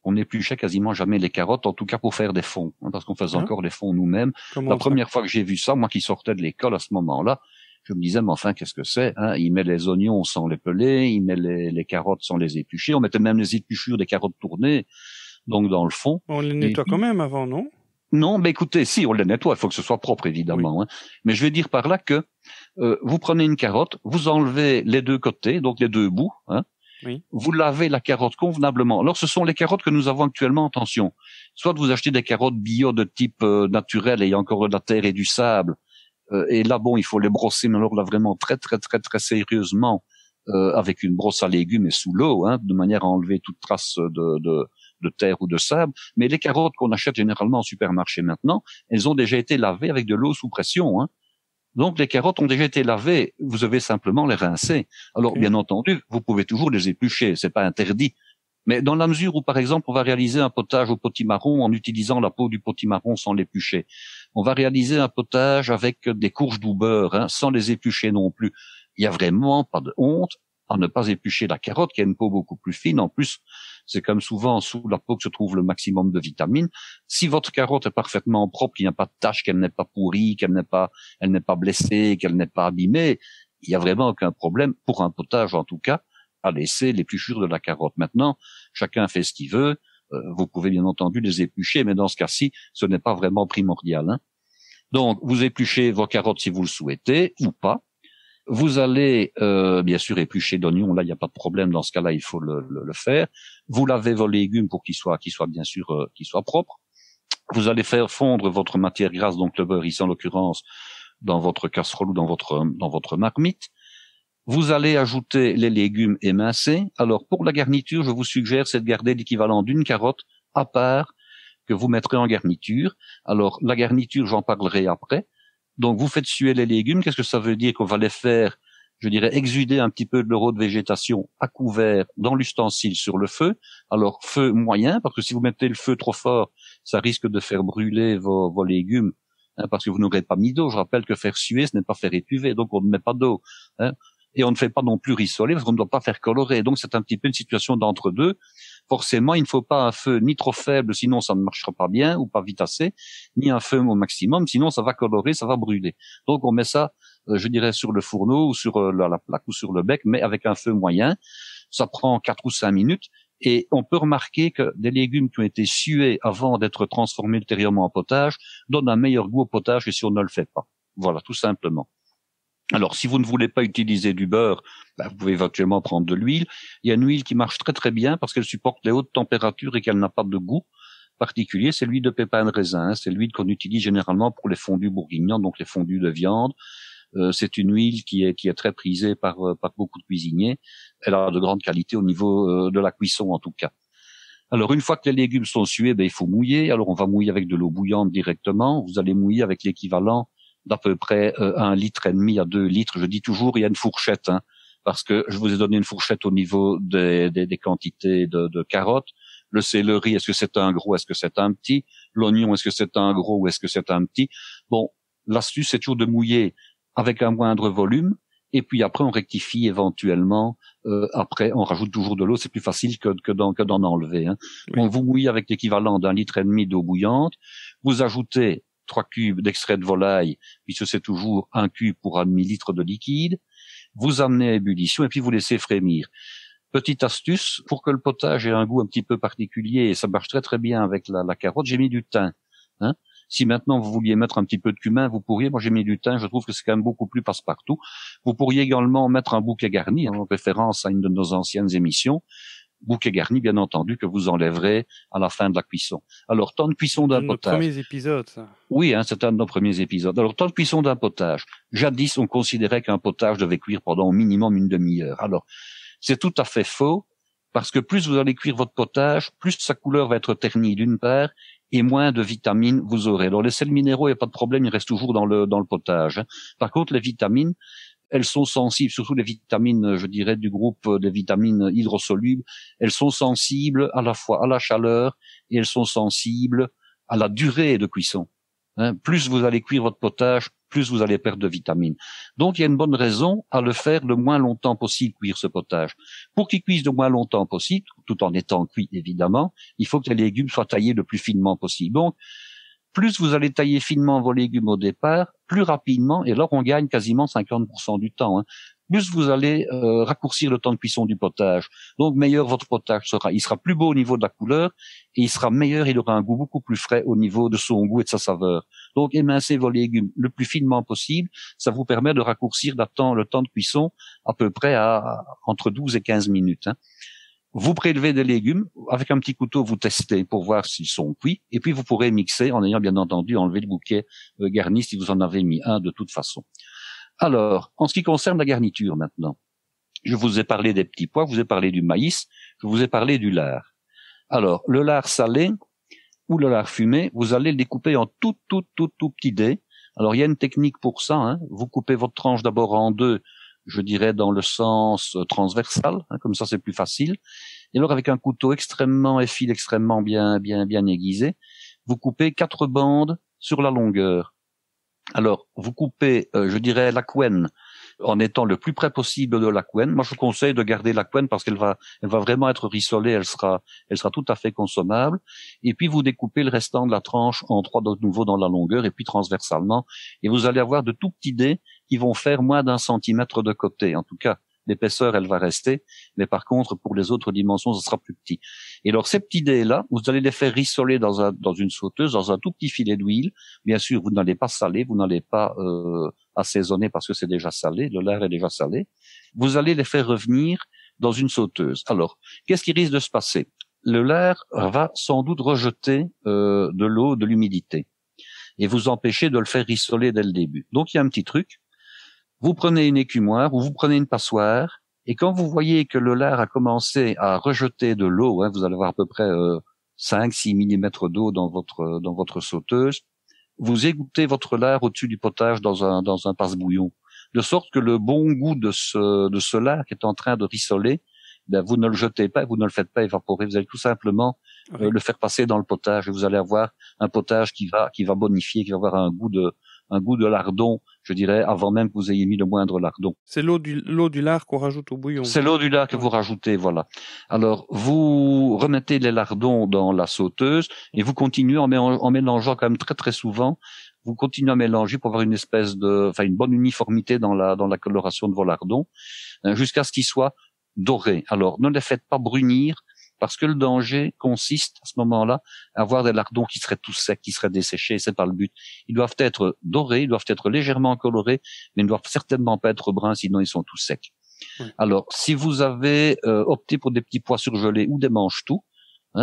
on n'épluchait quasiment jamais les carottes, en tout cas pour faire des fonds, hein, parce qu'on faisait encore les fonds nous-mêmes. La première fois que j'ai vu ça, moi qui sortais de l'école à ce moment-là, je me disais, mais enfin, qu'est-ce que c'est, hein? Il met les oignons sans les peler, il met les carottes sans les éplucher, on mettait même les épluchures des carottes tournées, donc dans le fond. On les nettoie quand même avant, non? Non, mais écoutez, si, on les nettoie, il faut que ce soit propre, évidemment. Oui. Hein. Mais je vais dire par là que vous prenez une carotte, vous enlevez les deux côtés, donc les deux bouts, hein. Oui. Vous lavez la carotte convenablement. Alors, ce sont les carottes que nous avons actuellement, attention. Soit vous achetez des carottes bio de type naturel et il y a encore de la terre et du sable. Et là, bon, il faut les brosser, mais alors là, vraiment très, très, très, très sérieusement, avec une brosse à légumes et sous l'eau, hein, de manière à enlever toute trace de terre ou de sable. Mais les carottes qu'on achète généralement en supermarché maintenant, elles ont déjà été lavées avec de l'eau sous pression, hein. Donc, les carottes ont déjà été lavées. Vous devez simplement les rincer. Alors, bien entendu, vous pouvez toujours les éplucher. C'est pas interdit. Mais dans la mesure où, par exemple, on va réaliser un potage au potimarron en utilisant la peau du potimarron sans l'éplucher. On va réaliser un potage avec des courges d'où beurre, hein, sans les éplucher non plus. Il y a vraiment pas de honte à ne pas éplucher la carotte, qui a une peau beaucoup plus fine. En plus, c'est comme souvent sous la peau que se trouve le maximum de vitamines. Si votre carotte est parfaitement propre, qu'il n'y a pas de tache, qu'elle n'est pas pourrie, elle n'est pas blessée, qu'elle n'est pas abîmée, il n'y a vraiment aucun problème, pour un potage en tout cas, à laisser l'épluchure de la carotte. Maintenant, chacun fait ce qu'il veut. Vous pouvez bien entendu les éplucher, mais dans ce cas-ci, ce n'est pas vraiment primordial, hein. Donc, vous épluchez vos carottes si vous le souhaitez, ou pas. Vous allez bien sûr éplucher l'oignon, là il n'y a pas de problème, dans ce cas-là il faut le faire. Vous lavez vos légumes pour qu'ils soient bien sûr qu'ils soient propres. Vous allez faire fondre votre matière grasse, donc le beurre ici en l'occurrence, dans votre casserole ou dans votre marmite. Vous allez ajouter les légumes émincés. Alors pour la garniture, je vous suggère c'est de garder l'équivalent d'une carotte à part que vous mettrez en garniture. Alors la garniture, j'en parlerai après. Donc, vous faites suer les légumes. Qu'est-ce que ça veut dire? Qu'on va les faire, je dirais, exuder un petit peu de leur eau de végétation à couvert dans l'ustensile sur le feu. Alors, feu moyen, parce que si vous mettez le feu trop fort, ça risque de faire brûler vos légumes, hein, parce que vous n'aurez pas mis d'eau. Je rappelle que faire suer, ce n'est pas faire étuver, donc on ne met pas d'eau, hein. Et on ne fait pas non plus rissoler, parce qu'on ne doit pas faire colorer. Donc, c'est un petit peu une situation d'entre-deux. Forcément, il ne faut pas un feu ni trop faible, sinon ça ne marchera pas bien, ou pas vite assez, ni un feu au maximum, sinon ça va colorer, ça va brûler. Donc on met ça, je dirais, sur le fourneau, ou sur la plaque, ou sur le bec, mais avec un feu moyen. Ça prend 4 ou 5 minutes, et on peut remarquer que des légumes qui ont été sués avant d'être transformés ultérieurement en potage donnent un meilleur goût au potage que si on ne le fait pas. Voilà, tout simplement. Alors, si vous ne voulez pas utiliser du beurre, vous pouvez éventuellement prendre de l'huile. Il y a une huile qui marche très très bien parce qu'elle supporte les hautes températures et qu'elle n'a pas de goût particulier. C'est l'huile de pépins de raisin, hein. C'est l'huile qu'on utilise généralement pour les fondus bourguignons, donc les fondus de viande. C'est une huile qui est très prisée par beaucoup de cuisiniers. Elle a de grande qualité au niveau de la cuisson en tout cas. Alors, une fois que les légumes sont sués, il faut mouiller. Alors, on va mouiller avec de l'eau bouillante directement. Vous allez mouiller avec l'équivalent d'à peu près 1,5 litre à 2 litres. Je dis toujours, il y a une fourchette, hein, parce que je vous ai donné une fourchette au niveau des quantités de carottes. Le céleri, est-ce que c'est un gros, est-ce que c'est un petit? L'oignon, est-ce que c'est un gros ou est-ce que c'est un petit? Bon, l'astuce, c'est toujours de mouiller avec un moindre volume, et puis après, on rectifie éventuellement. Après, on rajoute toujours de l'eau, c'est plus facile que d'en enlever, hein. Oui. Donc, vous mouillez avec l'équivalent d'1,5 litre d'eau bouillante. Vous ajoutez 3 cubes d'extrait de volaille, puisque c'est toujours 1 cube pour 1 demi-litre de liquide. Vous amenez à ébullition et puis vous laissez frémir. Petite astuce, pour que le potage ait un goût un petit peu particulier, et ça marche très très bien avec la carotte, j'ai mis du thym, hein. Si maintenant vous vouliez mettre un petit peu de cumin, vous pourriez. Moi, j'ai mis du thym, je trouve que c'est quand même beaucoup plus passe-partout. Vous pourriez également mettre un bouquet garni, en référence à une de nos anciennes émissions. Bouquet garni, bien entendu, que vous enlèverez à la fin de la cuisson. Alors, temps de cuisson d'un potage. C'est un de nos premiers épisodes, ça. Oui, hein, c'est un de nos premiers épisodes. Alors, temps de cuisson d'un potage. Jadis, on considérait qu'un potage devait cuire pendant au minimum une demi-heure. Alors, c'est tout à fait faux, parce que plus vous allez cuire votre potage, plus sa couleur va être ternie d'une part, et moins de vitamines vous aurez. Alors, les sels minéraux, il n'y a pas de problème, ils restent toujours dans le potage, hein. Par contre, les vitamines, elles sont sensibles, surtout les vitamines, je dirais, du groupe des vitamines hydrosolubles, elles sont sensibles à la fois à la chaleur et elles sont sensibles à la durée de cuisson. Plus vous allez cuire votre potage, plus vous allez perdre de vitamines. Donc il y a une bonne raison à le faire le moins longtemps possible, cuire ce potage. Pour qu'il cuise le moins longtemps possible, tout en étant cuit évidemment, il faut que les légumes soient taillés le plus finement possible. Donc plus vous allez tailler finement vos légumes au départ, plus rapidement, et alors on gagne quasiment 50% du temps. Plus vous allez raccourcir le temps de cuisson du potage. Donc meilleur votre potage sera. Il sera plus beau au niveau de la couleur et il sera meilleur, il aura un goût beaucoup plus frais au niveau de son goût et de sa saveur. Donc émincez vos légumes le plus finement possible, ça vous permet de raccourcir le temps de cuisson à peu près à entre 12 et 15 minutes. Vous prélevez des légumes, avec un petit couteau vous testez pour voir s'ils sont cuits, et puis vous pourrez mixer en ayant bien entendu enlevé le bouquet garni si vous en avez mis un de toute façon. Alors, en ce qui concerne la garniture maintenant, je vous ai parlé des petits pois, je vous ai parlé du maïs, je vous ai parlé du lard. Alors, le lard salé ou le lard fumé, vous allez le découper en tout petits dés. Alors, il y a une technique pour ça. Vous coupez votre tranche d'abord en deux, je dirais dans le sens transversal, comme ça c'est plus facile. Et alors, avec un couteau extrêmement effilé, extrêmement bien aiguisé, vous coupez 4 bandes sur la longueur. Alors, vous coupez, je dirais, la couenne en étant le plus près possible de la couenne. Moi, je vous conseille de garder la couenne parce qu'elle va vraiment être rissolée, elle sera tout à fait consommable. Et puis, vous découpez le restant de la tranche en 3 de nouveau dans la longueur et puis transversalement. Et vous allez avoir de tout petits dés qui vont faire moins d'1 centimètre de côté. En tout cas, l'épaisseur, elle va rester, mais par contre, pour les autres dimensions, ça sera plus petit. Et alors, ces petits dés-là, vous allez les faire rissoler dans une sauteuse, dans un tout petit filet d'huile. Bien sûr, vous n'allez pas saler, vous n'allez pas assaisonner parce que c'est déjà salé, le lard est déjà salé. Vous allez les faire revenir dans une sauteuse. Alors, qu'est-ce qui risque de se passer? Le lard va sans doute rejeter de l'eau, de l'humidité, et vous empêcher de le faire rissoler dès le début. Donc, il y a un petit truc. Vous prenez une écumoire ou vous prenez une passoire et quand vous voyez que le lard a commencé à rejeter de l'eau, vous allez avoir à peu près 5-6 millimètres d'eau dans votre sauteuse, vous égouttez votre lard au-dessus du potage dans un passe-bouillon, de sorte que le bon goût de ce lard qui est en train de rissoler, vous ne le jetez pas, vous ne le faites pas évaporer, vous allez tout simplement le faire passer dans le potage et vous allez avoir un potage qui va bonifier, qui va avoir un goût de lardon, je dirais, avant même que vous ayez mis le moindre lardon. C'est l'eau du lard qu'on rajoute au bouillon. C'est l'eau du lard que vous rajoutez, voilà. Alors, vous remettez les lardons dans la sauteuse et vous continuez en mélangeant quand même très très souvent. Vous continuez à mélanger pour avoir une bonne uniformité dans la coloration de vos lardons, jusqu'à ce qu'ils soient dorés. Alors, ne les faites pas brunir, parce que le danger consiste à ce moment-là à avoir des lardons qui seraient tout secs, qui seraient desséchés, c'est pas le but. Ils doivent être dorés, ils doivent être légèrement colorés, mais ils ne doivent certainement pas être bruns, sinon ils sont tout secs. Oui. Alors, si vous avez opté pour des petits pois surgelés ou des mange-tout,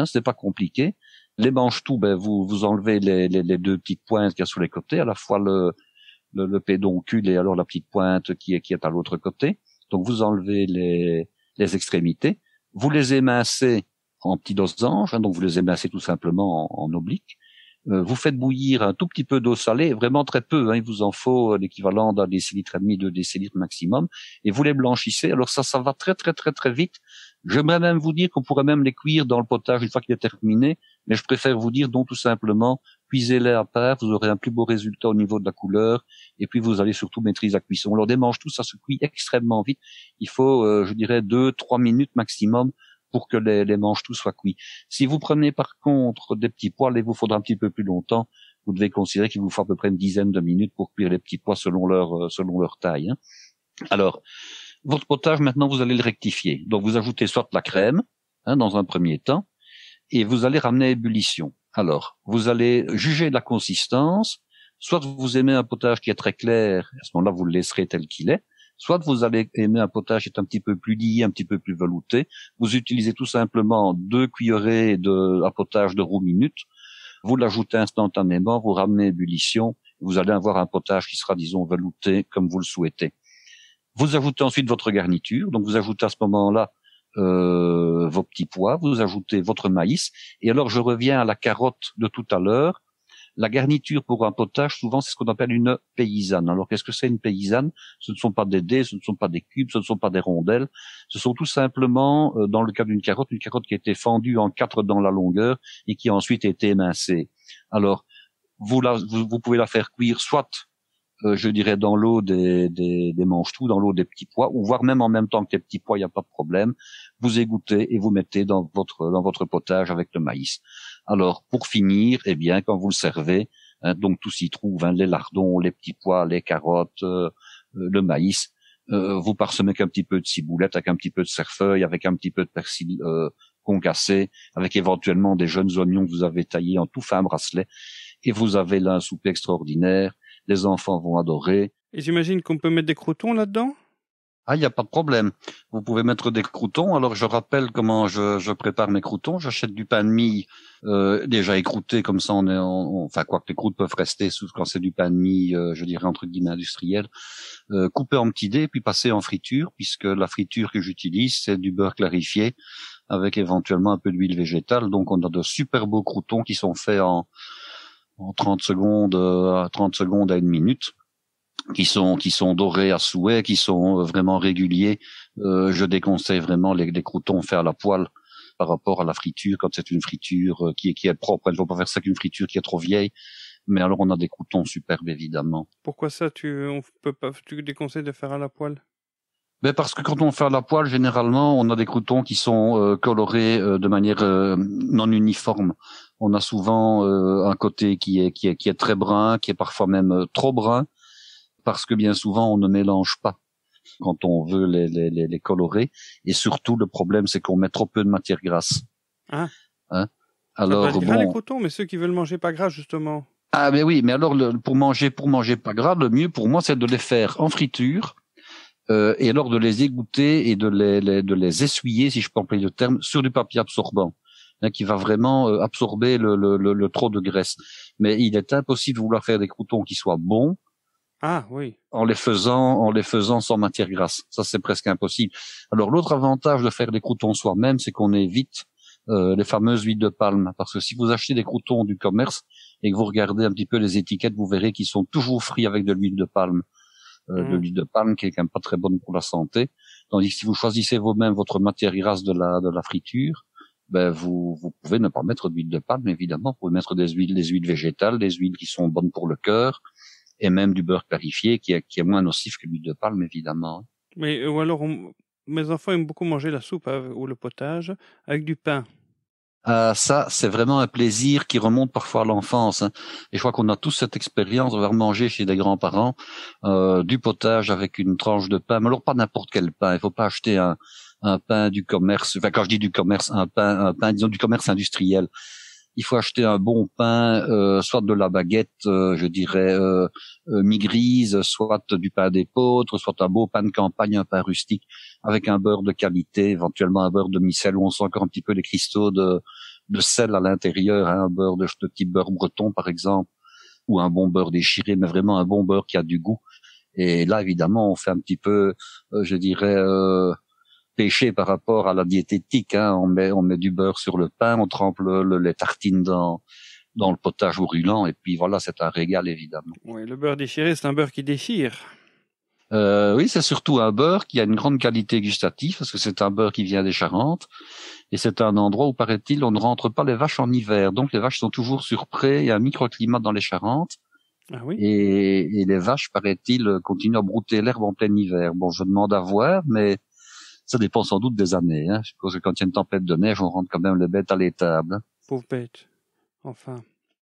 c'est pas compliqué. Les mange-tout, vous enlevez les 2 petites pointes qu'il y a sur les côtés, à la fois le pédoncule et alors la petite pointe qui est à l'autre côté. Donc vous enlevez les extrémités. Vous les émincez en petits losanges, donc vous les émincez tout simplement en oblique. Vous faites bouillir un tout petit peu d'eau salée, vraiment très peu, il vous en faut l'équivalent d'1,5 décilitre, 2 décilitres maximum, et vous les blanchissez. Alors ça va très très très très vite. J'aimerais même vous dire qu'on pourrait même les cuire dans le potage une fois qu'il est terminé, mais je préfère vous dire donc tout simplement, cuisez-les à part, vous aurez un plus beau résultat au niveau de la couleur, et puis vous allez surtout maîtriser la cuisson. Alors des mange-tout, ça se cuit extrêmement vite. Il faut, je dirais, 2-3 minutes maximum pour que les mange-tout soient cuits. Si vous prenez par contre des petits pois, il vous faudra un petit peu plus longtemps. Vous devez considérer qu'il vous faut à peu près une dizaine de minutes pour cuire les petits pois selon leur taille. Alors, votre potage, maintenant, vous allez le rectifier. Donc, vous ajoutez soit la crème, dans un premier temps, et vous allez ramener à ébullition. Alors, vous allez juger de la consistance. Soit vous aimez un potage qui est très clair, à ce moment-là, vous le laisserez tel qu'il est. Soit vous allez aimer un potage qui est un petit peu plus lié, un petit peu plus velouté. Vous utilisez tout simplement 2 cuillerées à potage de roux minute. Vous l'ajoutez instantanément, vous ramenez à ébullition. Vous allez avoir un potage qui sera, disons, velouté comme vous le souhaitez. Vous ajoutez ensuite votre garniture. Donc, vous ajoutez à ce moment-là vos petits pois. Vous ajoutez votre maïs. Et alors, je reviens à la carotte de tout à l'heure. La garniture pour un potage, souvent, c'est ce qu'on appelle une paysanne. Alors, qu'est-ce que c'est une paysanne? Ce ne sont pas des dés, ce ne sont pas des cubes, ce ne sont pas des rondelles. Ce sont tout simplement, dans le cas d'une carotte qui a été fendue en 4 dans la longueur et qui a ensuite été émincée. Alors, vous pouvez la faire cuire soit je dirais dans l'eau des mange-tout, dans l'eau des petits pois, ou voire même en même temps que les petits pois, il n'y a pas de problème. Vous égouttez et vous mettez dans votre potage avec le maïs. Alors, pour finir, eh bien, quand vous le servez, donc tout s'y trouve, les lardons, les petits pois, les carottes, le maïs, vous parsemez avec un petit peu de ciboulette, avec un petit peu de cerfeuil, avec un petit peu de persil concassé, avec éventuellement des jeunes oignons que vous avez taillés en tout fin bracelet, et vous avez là un souper extraordinaire. Les enfants vont adorer. Et j'imagine qu'on peut mettre des croûtons là-dedans? Ah, il n'y a pas de problème. Vous pouvez mettre des croûtons. Alors, je rappelle comment je prépare mes croûtons. J'achète du pain de mie déjà écrouté, comme ça enfin, quoi que les croûtes peuvent rester, sauf quand c'est du pain de mie, je dirais entre guillemets industriel, coupé en petits dés, puis passé en friture, puisque la friture que j'utilise, c'est du beurre clarifié, avec éventuellement un peu d'huile végétale. Donc, on a de super beaux croûtons qui sont faits en 30 secondes à une minute, qui sont dorés à souhait, qui sont vraiment réguliers. Je déconseille vraiment les croûtons faits à la poêle par rapport à la friture, quand c'est une friture qui est propre. Il ne faut pas faire ça qu'une friture qui est trop vieille. Mais alors, on a des croûtons superbes, évidemment. Pourquoi ça, tu déconseilles de faire à la poêle? Ben parce que quand on fait à la poêle, généralement, on a des croûtons qui sont colorés de manière non uniforme. On a souvent un côté qui est très brun, qui est parfois même trop brun, parce que bien souvent on ne mélange pas quand on veut les colorer. Et surtout, le problème, c'est qu'on met trop peu de matière grasse. Ah. Alors ça doit être gras, les croûtons, mais ceux qui veulent manger pas gras, justement. Ah mais oui, mais alors pour manger pas gras, le mieux pour moi, c'est de les faire en friture. Et alors de les égoutter et de les essuyer, si je peux employer le terme, sur du papier absorbant, qui va vraiment absorber le trop de graisse. Mais il est impossible de vouloir faire des croûtons qui soient bons. Ah oui. En les faisant sans matière grasse. Ça, c'est presque impossible. Alors l'autre avantage de faire des croûtons soi-même, c'est qu'on évite les fameuses huiles de palme. Parce que si vous achetez des croûtons du commerce et que vous regardez un petit peu les étiquettes, vous verrez qu'ils sont toujours frits avec de l'huile de palme. De l'huile de palme qui est quand même pas très bonne pour la santé. Tandis que si vous choisissez vous-même votre matière grasse de la friture, ben vous pouvez ne pas mettre d'huile de palme, évidemment. Vous pouvez mettre des huiles végétales, des huiles qui sont bonnes pour le cœur, et même du beurre clarifié qui est moins nocif que l'huile de palme, évidemment. Mais ou alors, mes enfants aiment beaucoup manger la soupe ou le potage avec du pain. Ça, c'est vraiment un plaisir qui remonte parfois à l'enfance. Et je crois qu'on a tous cette expérience de voir manger chez des grands-parents du potage avec une tranche de pain. Mais alors pas n'importe quel pain. Il faut pas acheter un pain du commerce. Enfin, quand je dis du commerce, un pain, disons du commerce industriel. Il faut acheter un bon pain, soit de la baguette, je dirais mi-grise, soit du pain d'épeautre, soit un beau pain de campagne, un pain rustique, avec un beurre de qualité, éventuellement un beurre de demi-sel où on sent encore un petit peu les cristaux de sel à l'intérieur, un beurre de type beurre breton par exemple, ou un bon beurre déchiré, mais vraiment un bon beurre qui a du goût. Et là, évidemment, on fait un petit peu, je dirais, péché par rapport à la diététique. On met du beurre sur le pain, on trempe les tartines dans le potage au rulant, et puis voilà, c'est un régal, évidemment. Oui, le beurre déchiré, c'est un beurre qui déchire. Oui, c'est surtout un beurre qui a une grande qualité gustative, parce que c'est un beurre qui vient des Charentes, et c'est un endroit où, paraît-il, on ne rentre pas les vaches en hiver. Donc les vaches sont toujours sur pré, il y a un microclimat dans les Charentes. Ah oui. Et les vaches, paraît-il, continuent à brouter l'herbe en plein hiver. Bon, je demande à voir, mais ça dépend sans doute des années. Je suppose que quand il y a une tempête de neige, on rentre quand même les bêtes à l'étable. Pauvres bêtes. Enfin.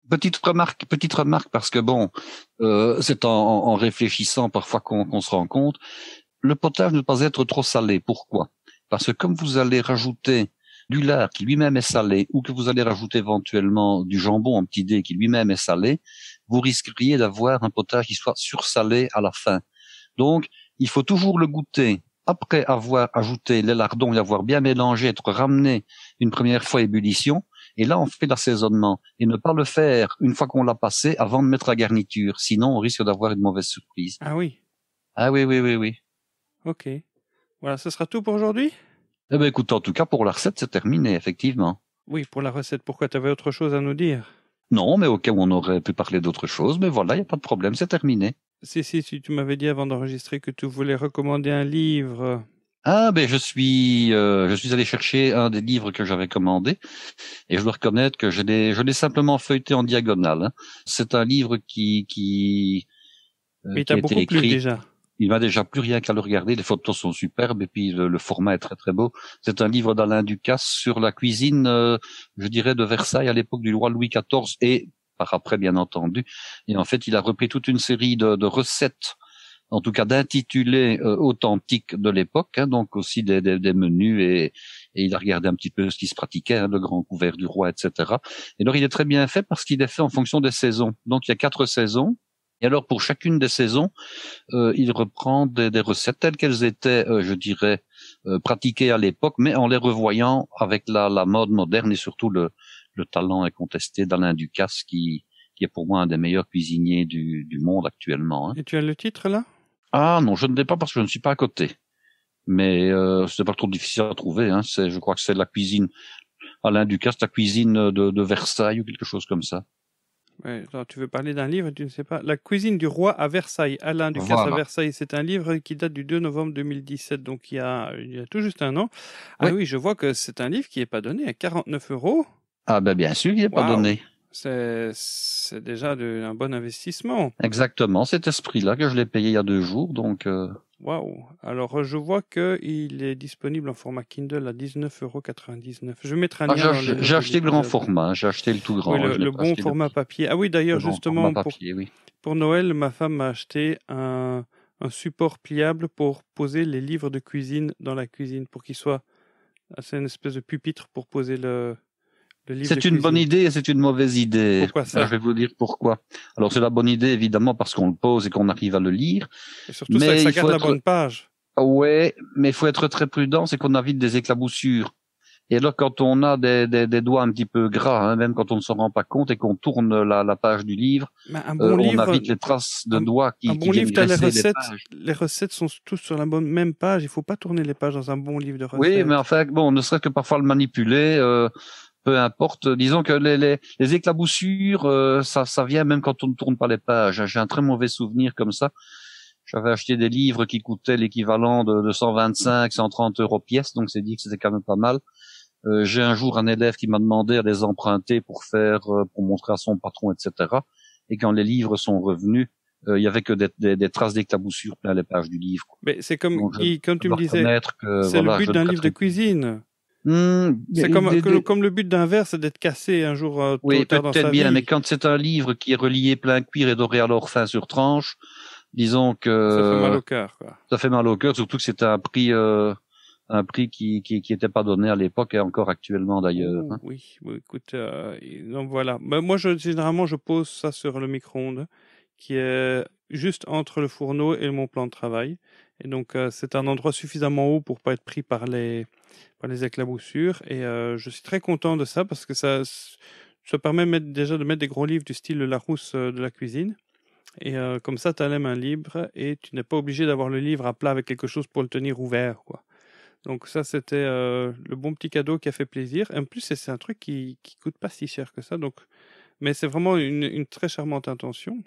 Petite remarque, parce que bon, c'est en réfléchissant parfois qu'on se rend compte. Le potage ne doit pas être trop salé. Pourquoi? Parce que comme vous allez rajouter du lard qui lui-même est salé, ou que vous allez rajouter éventuellement du jambon en petit dés qui lui-même est salé, vous risqueriez d'avoir un potage qui soit sursalé à la fin. Donc, il faut toujours le goûter après avoir ajouté les lardons et avoir bien mélangé, être ramené une première fois à ébullition. Et là, on fait l'assaisonnement. Et ne pas le faire une fois qu'on l'a passé avant de mettre la garniture. Sinon, on risque d'avoir une mauvaise surprise. Ah oui. Ah oui. Ok. Voilà, ce sera tout pour aujourd'hui? Eh ben, écoute, en tout cas, pour la recette, c'est terminé, effectivement. Oui, pour la recette. Pourquoi? Tu avais autre chose à nous dire? Non, mais au cas où on aurait pu parler d'autre chose, mais voilà, il n'y a pas de problème, c'est terminé. Si, tu m'avais dit avant d'enregistrer que tu voulais recommander un livre. Ah, ben je suis allé chercher un des livres que j'avais commandé et je dois reconnaître que je l'ai simplement feuilleté en diagonale. Hein. C'est un livre qui Mais il a t'a été beaucoup plu écrit. déjà. Il m'a déjà plus rien qu'à le regarder. Les photos sont superbes et puis le format est très très beau. C'est un livre d'Alain Ducasse sur la cuisine, je dirais, de Versailles à l'époque du roi Louis XIV et par après bien entendu. Et en fait, il a repris toute une série de recettes, en tout cas d'intitulés authentiques de l'époque, hein, donc aussi des menus et il a regardé un petit peu ce qui se pratiquait, hein, le grand couvert du roi, etc. Et alors il est très bien fait parce qu'il est fait en fonction des saisons. Donc il y a 4 saisons. Et alors pour chacune des saisons, il reprend des recettes telles qu'elles étaient, je dirais, pratiquées à l'époque, mais en les revoyant avec la mode moderne et surtout le talent incontesté d'Alain Ducasse qui est pour moi un des meilleurs cuisiniers du monde actuellement. Hein. Et tu as le titre là? Ah non, je ne l'ai pas parce que je ne suis pas à côté. Mais c'est pas trop difficile à trouver. Hein. Je crois que c'est la cuisine Alain Ducasse, la cuisine de Versailles ou quelque chose comme ça. Ouais, alors, tu veux parler d'un livre, tu ne sais pas. La cuisine du roi à Versailles, Alain Ducasse à Voilà. Versailles. C'est un livre qui date du 2 novembre 2017, donc il y a tout juste un an. Ah oui, je vois que c'est un livre qui n'est pas donné à 49 €. Ah ben bien sûr, il n'est pas donné. C'est déjà un bon investissement. Exactement, cet esprit-là que je l'ai payé il y a 2 jours, donc... Waouh. Alors, je vois qu'il est disponible en format Kindle à 19,99 €. Je vais mettre un lien dans les... J'ai acheté le grand format, j'ai acheté le tout grand. Oui, le bon format papier. Ah oui, d'ailleurs, justement, pour Noël, ma femme m'a acheté un support pliable pour poser les livres de cuisine dans la cuisine, pour qu'il soit... C'est une espèce de pupitre pour poser le livre de cuisine. C'est une bonne idée et c'est une mauvaise idée. Pourquoi ça? Je vais vous dire pourquoi. Alors c'est la bonne idée évidemment parce qu'on le pose et qu'on arrive à le lire. Et surtout ça garde la bonne page. Ouais, mais il faut être très prudent, c'est qu'on évite des éclaboussures. Et alors quand on a des doigts un petit peu gras, hein, même quand on ne s'en rend pas compte et qu'on tourne la page du livre, on évite les traces de doigts qui viennent graisser les pages. Les recettes sont tous sur la même page. Il faut pas tourner les pages dans un bon livre de recettes. Oui, mais enfin bon, ne serait-ce que parfois le manipuler. Peu importe, disons que les éclaboussures, ça vient même quand on ne tourne pas les pages. J'ai un très mauvais souvenir comme ça. J'avais acheté des livres qui coûtaient l'équivalent de 125, 130 € pièce, donc c'est dit que c'était quand même pas mal. J'ai un jour un élève qui m'a demandé à les emprunter pour montrer à son patron, etc. Et quand les livres sont revenus, il y avait que des traces d'éclaboussures plein les pages du livre. Mais c'est comme quand tu me disais, c'est le but d'un livre de cuisine. C'est comme le but d'un verre, c'est d'être cassé un jour tôt ou tard dans sa vie. Oui, peut-être bien, mais quand c'est un livre qui est relié plein cuir et doré à l'or fin sur tranche, disons que... Ça fait mal au cœur, quoi. Ça fait mal au cœur, surtout que c'était un prix qui était pas donné à l'époque et encore actuellement d'ailleurs. Hein. Oui, écoute, donc voilà. Ben, moi, généralement, je pose ça sur le micro-ondes, qui est juste entre le fourneau et mon plan de travail. Et donc, c'est un endroit suffisamment haut pour pas être pris par les éclaboussures. Et je suis très content de ça parce que ça permet déjà de mettre des gros livres du style Larousse de la cuisine. Et comme ça, tu as la main libre et tu n'es pas obligé d'avoir le livre à plat avec quelque chose pour le tenir ouvert, quoi. Donc ça, c'était le bon petit cadeau qui a fait plaisir. Et en plus, c'est un truc qui coûte pas si cher que ça. Donc, mais c'est vraiment une très charmante intention.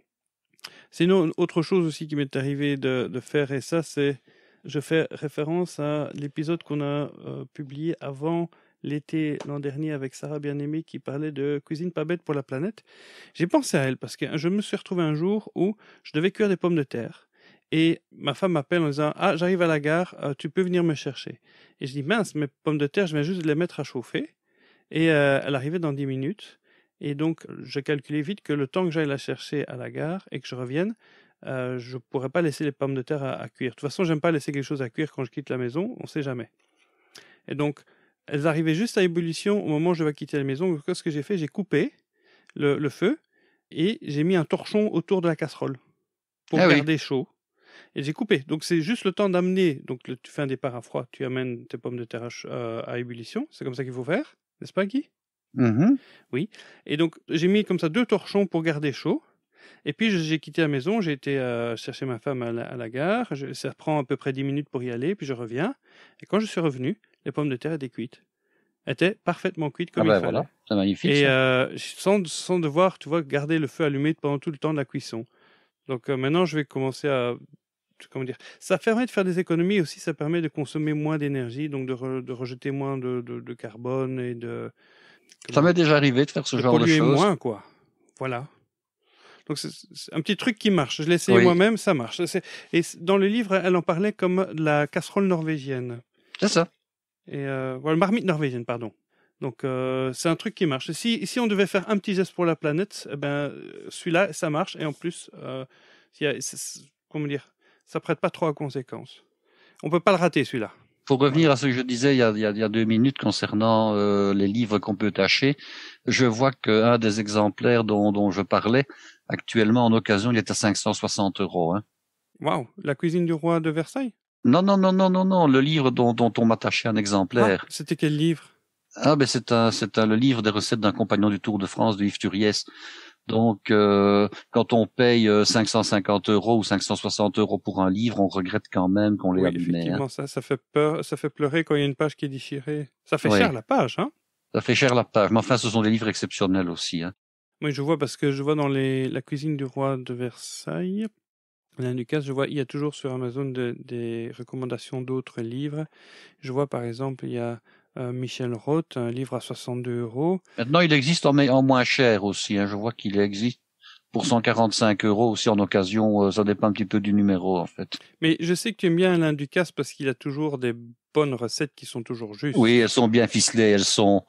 Sinon, autre chose aussi qui m'est arrivé de faire, et ça, c'est... Je fais référence à l'épisode qu'on a publié avant l'été l'an dernier avec Sarah Bien-Aimée qui parlait de cuisine pas bête pour la planète. J'ai pensé à elle parce que je me suis retrouvé un jour où je devais cuire des pommes de terre. Et ma femme m'appelle en disant « Ah, j'arrive à la gare, tu peux venir me chercher. » Et je dis « Mince, mes pommes de terre, je viens juste de les mettre à chauffer. » Et elle arrivait dans 10 minutes. Et donc, je calculais vite que le temps que j'aille la chercher à la gare et que je revienne, je ne pourrais pas laisser les pommes de terre à cuire. De toute façon, j'aime pas laisser quelque chose à cuire quand je quitte la maison, on ne sait jamais. Et donc, elles arrivaient juste à ébullition au moment où je vais quitter la maison. Donc, ce que j'ai fait, j'ai coupé le feu et j'ai mis un torchon autour de la casserole pour garder chaud. Et j'ai coupé. Donc, c'est juste le temps d'amener. Donc, tu fais un départ à froid, tu amènes tes pommes de terre à ébullition. C'est comme ça qu'il faut faire, n'est-ce pas, Guy? Oui. Et donc, j'ai mis comme ça 2 torchons pour garder chaud. Et puis, j'ai quitté la maison, j'ai été chercher ma femme à la gare. Ça prend à peu près 10 minutes pour y aller, puis je reviens. Et quand je suis revenu, les pommes de terre étaient cuites. Elles étaient parfaitement cuites comme il fallait. Voilà, c'est magnifique. Et sans devoir, tu vois, garder le feu allumé pendant tout le temps de la cuisson. Donc maintenant, je vais commencer à comment dire, ça permet de faire des économies aussi, ça permet de consommer moins d'énergie, donc de rejeter moins de carbone et de... Ça m'est déjà arrivé de faire ce genre de choses. De polluer moins, quoi. Voilà. Donc c'est un petit truc qui marche. Je l'ai essayé moi-même, ça marche. Et dans le livre, elle en parlait comme la casserole norvégienne. C'est ça. Et voilà, marmite norvégienne, pardon. Donc c'est un truc qui marche. Si on devait faire un petit geste pour la planète, eh ben celui-là, ça marche. Et en plus, comment dire, ça prête pas trop à conséquences. On peut pas le rater, celui-là. Pour revenir à ce que je disais il y a 2 minutes concernant les livres qu'on peut acheter, je vois qu'un des exemplaires dont je parlais, actuellement en occasion, il est à 560 €. Hein. Waouh, La cuisine du roi de Versailles? Non, le livre dont on m'a acheté un exemplaire. Ah, c'était quel livre? Ah ben c'est le livre des recettes d'un compagnon du Tour de France de Yves Turiès. Donc quand on paye 550 € ou 560 € pour un livre, on regrette quand même qu'on l'ait abîmé. Effectivement, ça fait peur, ça fait pleurer quand il y a une page qui est déchirée. Ça fait cher la page, hein? Ça fait cher la page, mais enfin ce sont des livres exceptionnels aussi, hein. Oui, je vois parce que je vois dans la cuisine du roi de Versailles, l'un du cas, je vois il y a toujours sur Amazon des recommandations d'autres livres. Je vois par exemple il y a Michel Roth, un livre à 62 €. Maintenant, il existe en moins cher aussi. Hein. Je vois qu'il existe pour 145 € aussi en occasion. Ça dépend un petit peu du numéro, en fait. Mais je sais que tu aimes bien Alain Ducasse parce qu'il a toujours des bonnes recettes qui sont toujours justes. Oui, elles sont bien ficelées, elles sont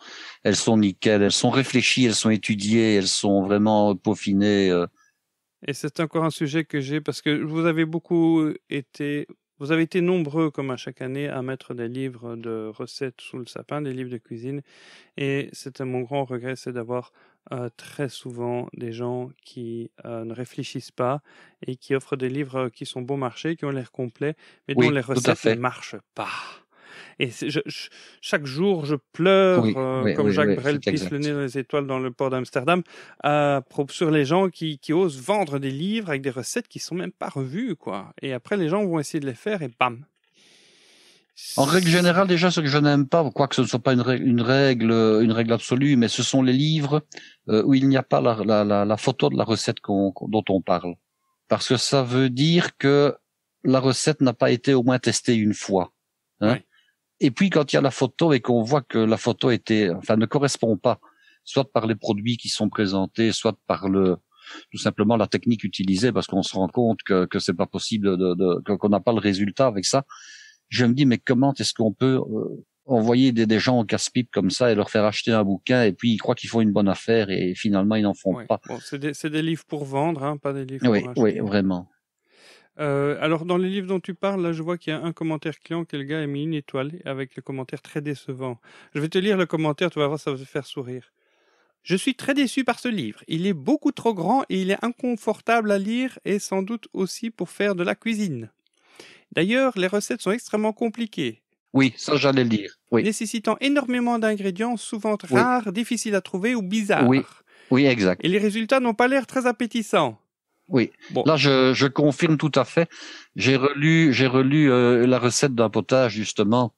nickel, elles sont réfléchies, elles sont étudiées, elles sont vraiment peaufinées. Et c'est encore un sujet que j'ai parce que vous avez été nombreux, comme à chaque année, à mettre des livres de recettes sous le sapin, des livres de cuisine. Et c'était mon grand regret, c'est d'avoir très souvent des gens qui ne réfléchissent pas et qui offrent des livres qui sont bon marché, qui ont l'air complets, mais dont les recettes ne marchent pas. Et chaque jour, je pleure, comme Jacques Brel pisse le nez dans les étoiles dans le port d'Amsterdam, sur les gens qui osent vendre des livres avec des recettes qui sont même pas revues, quoi. Et après, les gens vont essayer de les faire et bam. En règle générale, déjà, ce que je n'aime pas, quoique ce ne soit pas une règle absolue, mais ce sont les livres où il n'y a pas la photo de la recette dont on parle. Parce que ça veut dire que la recette n'a pas été au moins testée une fois. Hein. Ouais. Et puis, quand il y a la photo et qu'on voit que la photo ne correspond pas, soit par les produits qui sont présentés, soit par tout simplement la technique utilisée, parce qu'on se rend compte que c'est pas possible qu'on n'a pas le résultat avec ça. Je me dis, mais comment est-ce qu'on peut envoyer des gens au casse-pipe comme ça et leur faire acheter un bouquin et puis ils croient qu'ils font une bonne affaire et finalement ils n'en font pas. Bon, c'est des livres pour vendre, hein, pas des livres pour acheter. Oui, vraiment. Alors, dans les livres dont tu parles, là, je vois qu'il y a un commentaire client que le gars a mis 1 étoile avec le commentaire très décevant. Je vais te lire le commentaire, tu vas voir, ça va te faire sourire. Je suis très déçu par ce livre. Il est beaucoup trop grand et il est inconfortable à lire et sans doute aussi pour faire de la cuisine. D'ailleurs, les recettes sont extrêmement compliquées. Oui, ça j'allais le dire. Oui. Nécessitant énormément d'ingrédients, souvent rares, difficiles à trouver ou bizarres. Oui, exact. Et les résultats n'ont pas l'air très appétissants. Oui. Bon. Là, je confirme tout à fait. J'ai relu la recette d'un potage justement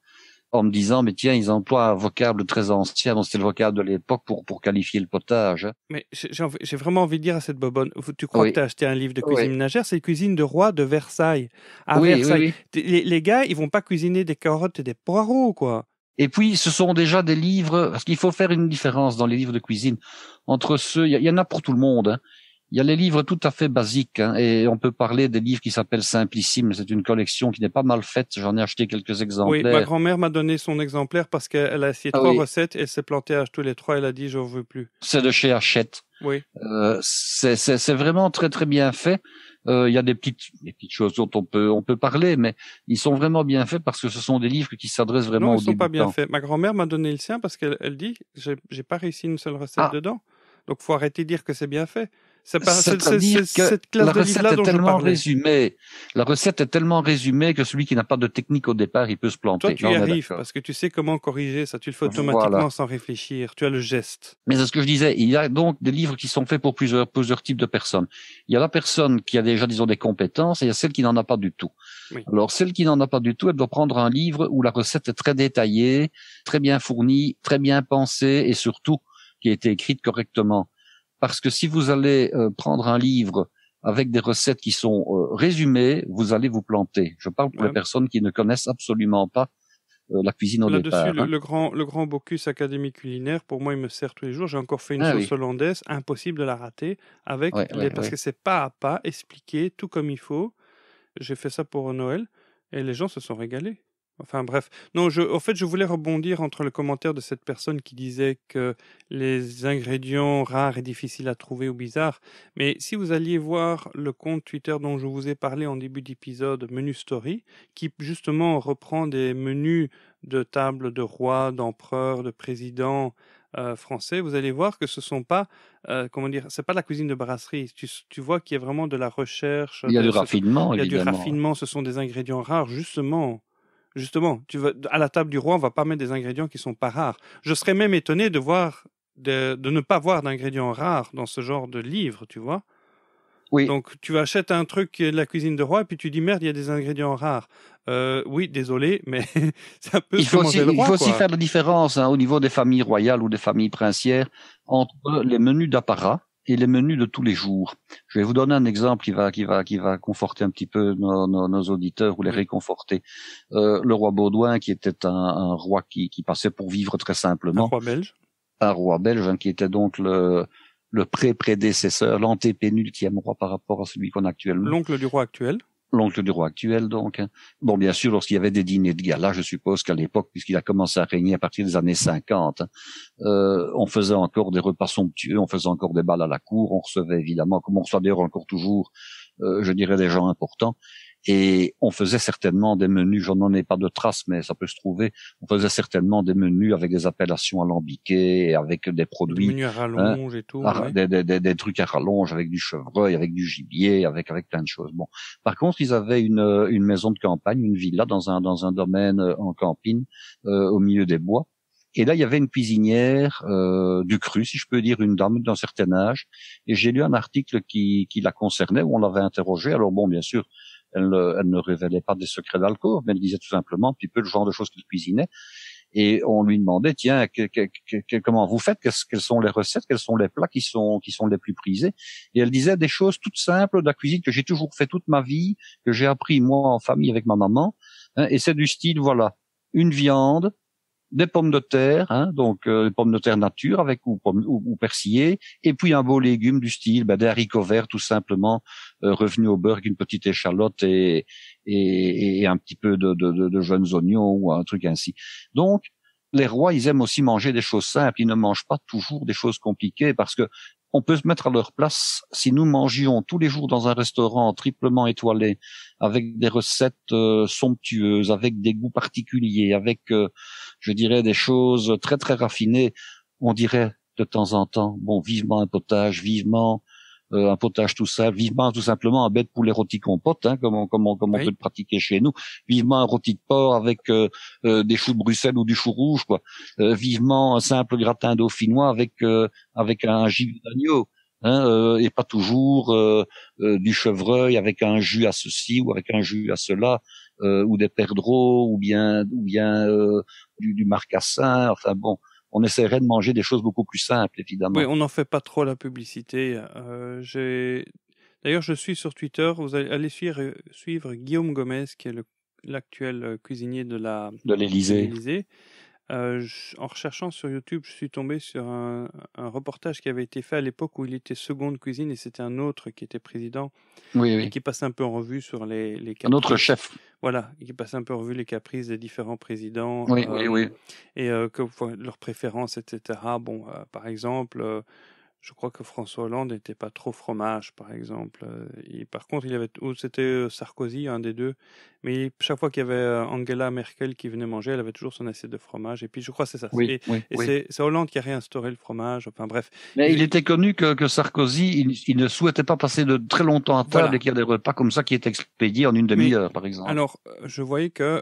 en me disant mais tiens, ils emploient un vocable très ancien, donc c'était le vocable de l'époque pour qualifier le potage. Mais j'ai vraiment envie de dire à cette bobonne, tu crois que tu as acheté un livre de cuisine ménagère, c'est Cuisine de roi de Versailles. À Versailles. Oui. Les gars, ils vont pas cuisiner des carottes et des poireaux, quoi. Et puis, ce sont déjà des livres, parce qu'il faut faire une différence dans les livres de cuisine entre ceux, il y en a pour tout le monde, hein. Il y a les livres tout à fait basiques, hein, et on peut parler des livres qui s'appellent Simplissime. C'est une collection qui n'est pas mal faite. J'en ai acheté quelques exemplaires. Oui, ma grand-mère m'a donné son exemplaire parce qu'elle a essayé 3 recettes et elle s'est plantée à tous les 3. Elle a dit, j'en veux plus. C'est de chez Hachette. Oui. C'est vraiment très très bien fait. Il y a des petites choses dont on peut parler, mais ils sont vraiment bien faits parce que ce sont des livres qui s'adressent vraiment aux débutants. Non, ils sont pas bien faits. Ma grand-mère m'a donné le sien parce qu'elle dit, j'ai pas réussi une seule recette dedans. Donc, faut arrêter de dire que c'est bien fait. C'est cette classe de livres-là dont je parlais. La recette est tellement résumée que celui qui n'a pas de technique au départ, il peut se planter. Toi, tu y arrives parce que tu sais comment corriger ça. Tu le fais automatiquement sans réfléchir. Tu as le geste. Mais c'est ce que je disais. Il y a donc des livres qui sont faits pour plusieurs types de personnes. Il y a la personne qui a déjà, disons, des compétences et il y a celle qui n'en a pas du tout. Oui. Alors, celle qui n'en a pas du tout, elle doit prendre un livre où la recette est très détaillée, très bien fournie, très bien pensée et surtout qui a été écrite correctement. Parce que si vous allez prendre un livre avec des recettes qui sont résumées, vous allez vous planter. Je parle pour les personnes qui ne connaissent absolument pas la cuisine au départ. Là-dessus, le grand Bocuse Académie culinaire, pour moi, il me sert tous les jours. J'ai encore fait une sauce hollandaise, impossible de la rater, parce que c'est pas à pas, expliqué, tout comme il faut. J'ai fait ça pour Noël, et les gens se sont régalés. Enfin bref, non, en fait, je voulais rebondir entre le commentaire de cette personne qui disait que les ingrédients rares et difficiles à trouver ou bizarres. Mais si vous alliez voir le compte Twitter dont je vous ai parlé en début d'épisode, Menu Story, qui justement reprend des menus de table de rois, d'empereurs, de présidents français, vous allez voir que ce sont pas, c'est pas la cuisine de brasserie. Tu vois qu'il y a vraiment de la recherche. Il y a du raffinement, il y a évidemment. du raffinement, ce sont des ingrédients rares, justement, à la table du roi, on va pas mettre des ingrédients qui sont pas rares. Je serais même étonné de ne pas voir d'ingrédients rares dans ce genre de livre, tu vois. Oui. Donc, tu achètes un truc qui est de la cuisine de roi, et puis tu dis merde, il y a des ingrédients rares. Oui, désolé, mais ça peut se manger le roi. Il faut aussi faire la différence au niveau des familles royales ou des familles princières entre les menus d'apparat et les menus de tous les jours. Je vais vous donner un exemple qui va conforter un petit peu nos auditeurs ou les réconforter. Le roi Baudouin, qui était un roi qui passait pour vivre très simplement. Un roi belge. Un roi belge, qui était donc le prédécesseur, l'antépénultième roi par rapport à celui qu'on a actuellement. L'oncle du roi actuel. L'oncle du roi actuel, donc. Bon, bien sûr, lorsqu'il y avait des dîners de gala, je suppose qu'à l'époque, puisqu'il a commencé à régner à partir des années 50, on faisait encore des repas somptueux, on faisait encore des bals à la cour, on recevait évidemment, comme on reçoit d'ailleurs encore toujours, je dirais, des gens importants. Et on faisait certainement des menus, je n'en ai pas de traces, mais ça peut se trouver, on faisait certainement des menus avec des appellations alambiquées, avec des produits. Des menus à rallonge et tout. Des trucs à rallonge, avec du chevreuil, avec du gibier, avec plein de choses. Bon. Par contre, ils avaient une maison de campagne, une villa dans un domaine en campine, au milieu des bois. Et là, il y avait une cuisinière du cru, si je peux dire, une dame d'un certain âge. Et j'ai lu un article qui la concernait, où on l'avait interrogée. Alors bon, bien sûr, elle ne révélait pas des secrets d'alcool, mais elle disait tout simplement un petit peu le genre de choses qu'elle cuisinait. Et on lui demandait, tiens, comment vous faites, quelles sont les recettes, quels sont les plats qui sont les plus prisés. Et elle disait des choses toutes simples de la cuisine que j'ai toujours fait toute ma vie, que j'ai appris moi en famille avec ma maman. Et c'est du style, voilà, une viande, des pommes de terre, donc des pommes de terre nature avec ou persillées, et puis un beau légume du style des haricots verts tout simplement revenus au beurre avec une petite échalote et un petit peu de jeunes oignons ou un truc ainsi. Donc les rois, ils aiment aussi manger des choses simples, ils ne mangent pas toujours des choses compliquées parce que on peut se mettre à leur place. Si nous mangions tous les jours dans un restaurant triplement étoilé, avec des recettes somptueuses, avec des goûts particuliers, avec, je dirais, des choses très très raffinées, on dirait de temps en temps, bon, vivement un potage, vivement un potage tout simple, vivement tout simplement un bête poulet rôti compote, comme on peut le pratiquer chez nous, vivement un rôti de porc avec des choux de Bruxelles ou du chou rouge, quoi, vivement un simple gratin dauphinois avec un gibier d'agneau, et pas toujours du chevreuil avec un jus à ceci ou avec un jus à cela, ou des perdreaux ou bien du marcassin, enfin bon. On essaierait de manger des choses beaucoup plus simples, évidemment. Oui, on n'en fait pas trop la publicité. D'ailleurs, je suis sur Twitter. Vous allez suivre Guillaume Gomez, qui est l'actuel cuisinier de l'Élysée. En recherchant sur YouTube, je suis tombé sur un reportage qui avait été fait à l'époque où il était seconde cuisine et c'était un autre qui était président. Et qui passait un peu en revue sur les caprices. Un autre chef. Voilà, qui passait un peu en revue les caprices des différents présidents. Et leurs préférences, etc. Bon, par exemple, je crois que François Hollande n'était pas trop fromage, par exemple. Et par contre, c'était Sarkozy, un des deux. Mais chaque fois qu'il y avait Angela Merkel qui venait manger, elle avait toujours son assiette de fromage. Et puis, je crois que c'est ça. C'est Hollande qui a réinstauré le fromage. Enfin, bref. Mais il était connu que Sarkozy, il ne souhaitait pas passer de très longtemps à table et qu'il y a des repas comme ça qui étaient expédiés en une demi-heure, par exemple. Alors, je voyais que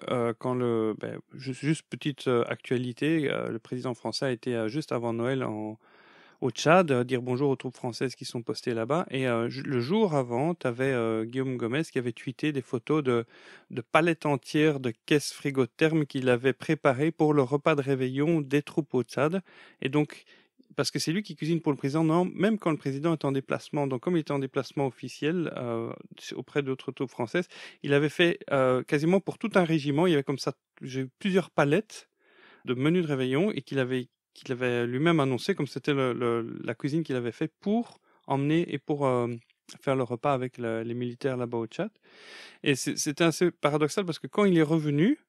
juste petite actualité, le président français a été juste avant Noël au Tchad, dire bonjour aux troupes françaises qui sont postées là-bas. Et le jour avant, tu avais Guillaume Gomez qui avait tweeté des photos de palettes entières de caisses frigothermes qu'il avait préparées pour le repas de réveillon des troupes au Tchad. Et donc, parce que c'est lui qui cuisine pour le président, non, même quand le président est en déplacement. Donc, comme il était en déplacement officiel auprès d'autres troupes françaises, il avait fait quasiment pour tout un régiment. Il y avait comme ça plusieurs palettes de menus de réveillon et qu'il avait lui-même annoncé comme c'était la cuisine qu'il avait fait pour emmener et pour faire le repas avec les militaires là-bas au Tchad. Et c'était assez paradoxal parce que quand il est revenu,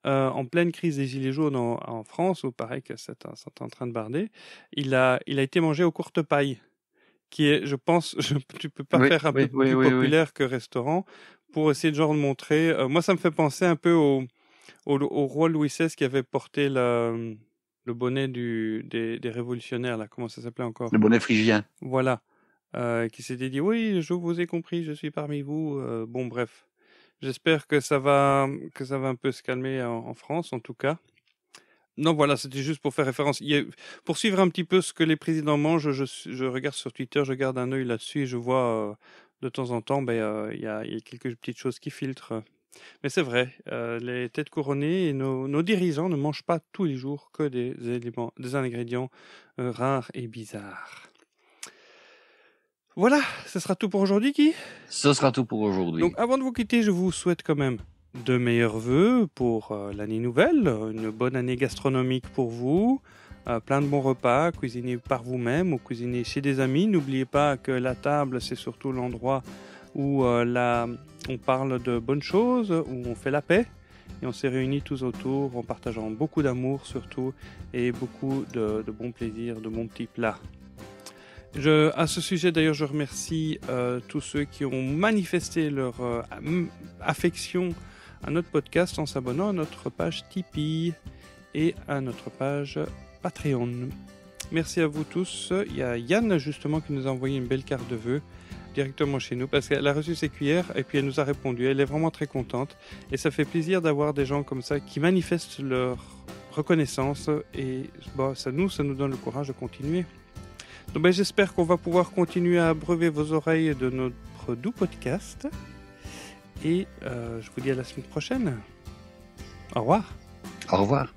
en pleine crise des Gilets jaunes en France, où pareil que c'est en train de barder, il a été mangé aux courtes pailles, qui est, je pense, tu peux pas faire un peu plus populaire que restaurant, pour essayer de montrer. Moi, ça me fait penser un peu au roi Louis XVI qui avait porté le bonnet des révolutionnaires, là, comment ça s'appelait encore ? Le bonnet phrygien. Voilà. Qui s'était dit, oui, je vous ai compris, je suis parmi vous. Bon, bref. J'espère que ça va un peu se calmer en France, en tout cas. Non, voilà, c'était juste pour faire référence. Pour suivre un petit peu ce que les présidents mangent, je regarde sur Twitter, je garde un œil là-dessus et je vois de temps en temps, il y a quelques petites choses qui filtrent. Mais c'est vrai, les têtes couronnées et nos dirigeants ne mangent pas tous les jours que des ingrédients rares et bizarres. Voilà, ce sera tout pour aujourd'hui, Guy ? Ce sera tout pour aujourd'hui. Donc, avant de vous quitter, je vous souhaite quand même de meilleurs vœux pour l'année nouvelle, une bonne année gastronomique pour vous, plein de bons repas, cuisinés par vous-même ou cuisinés chez des amis. N'oubliez pas que la table, c'est surtout l'endroit où on parle de bonnes choses, où on fait la paix. Et on s'est réunis tous autour en partageant beaucoup d'amour surtout et beaucoup de bons plaisirs, de bons petits plats. À ce sujet, d'ailleurs, je remercie tous ceux qui ont manifesté leur affection à notre podcast en s'abonnant à notre page Tipeee et à notre page Patreon. Merci à vous tous. Il y a Yann, justement, qui nous a envoyé une belle carte de vœux directement chez nous parce qu'elle a reçu ses cuillères et puis elle nous a répondu. Elle est vraiment très contente et ça fait plaisir d'avoir des gens comme ça qui manifestent leur reconnaissance et ça nous donne le courage de continuer. Donc j'espère qu'on va pouvoir continuer à abreuver vos oreilles de notre doux podcast. Et je vous dis à la semaine prochaine. Au revoir. Au revoir.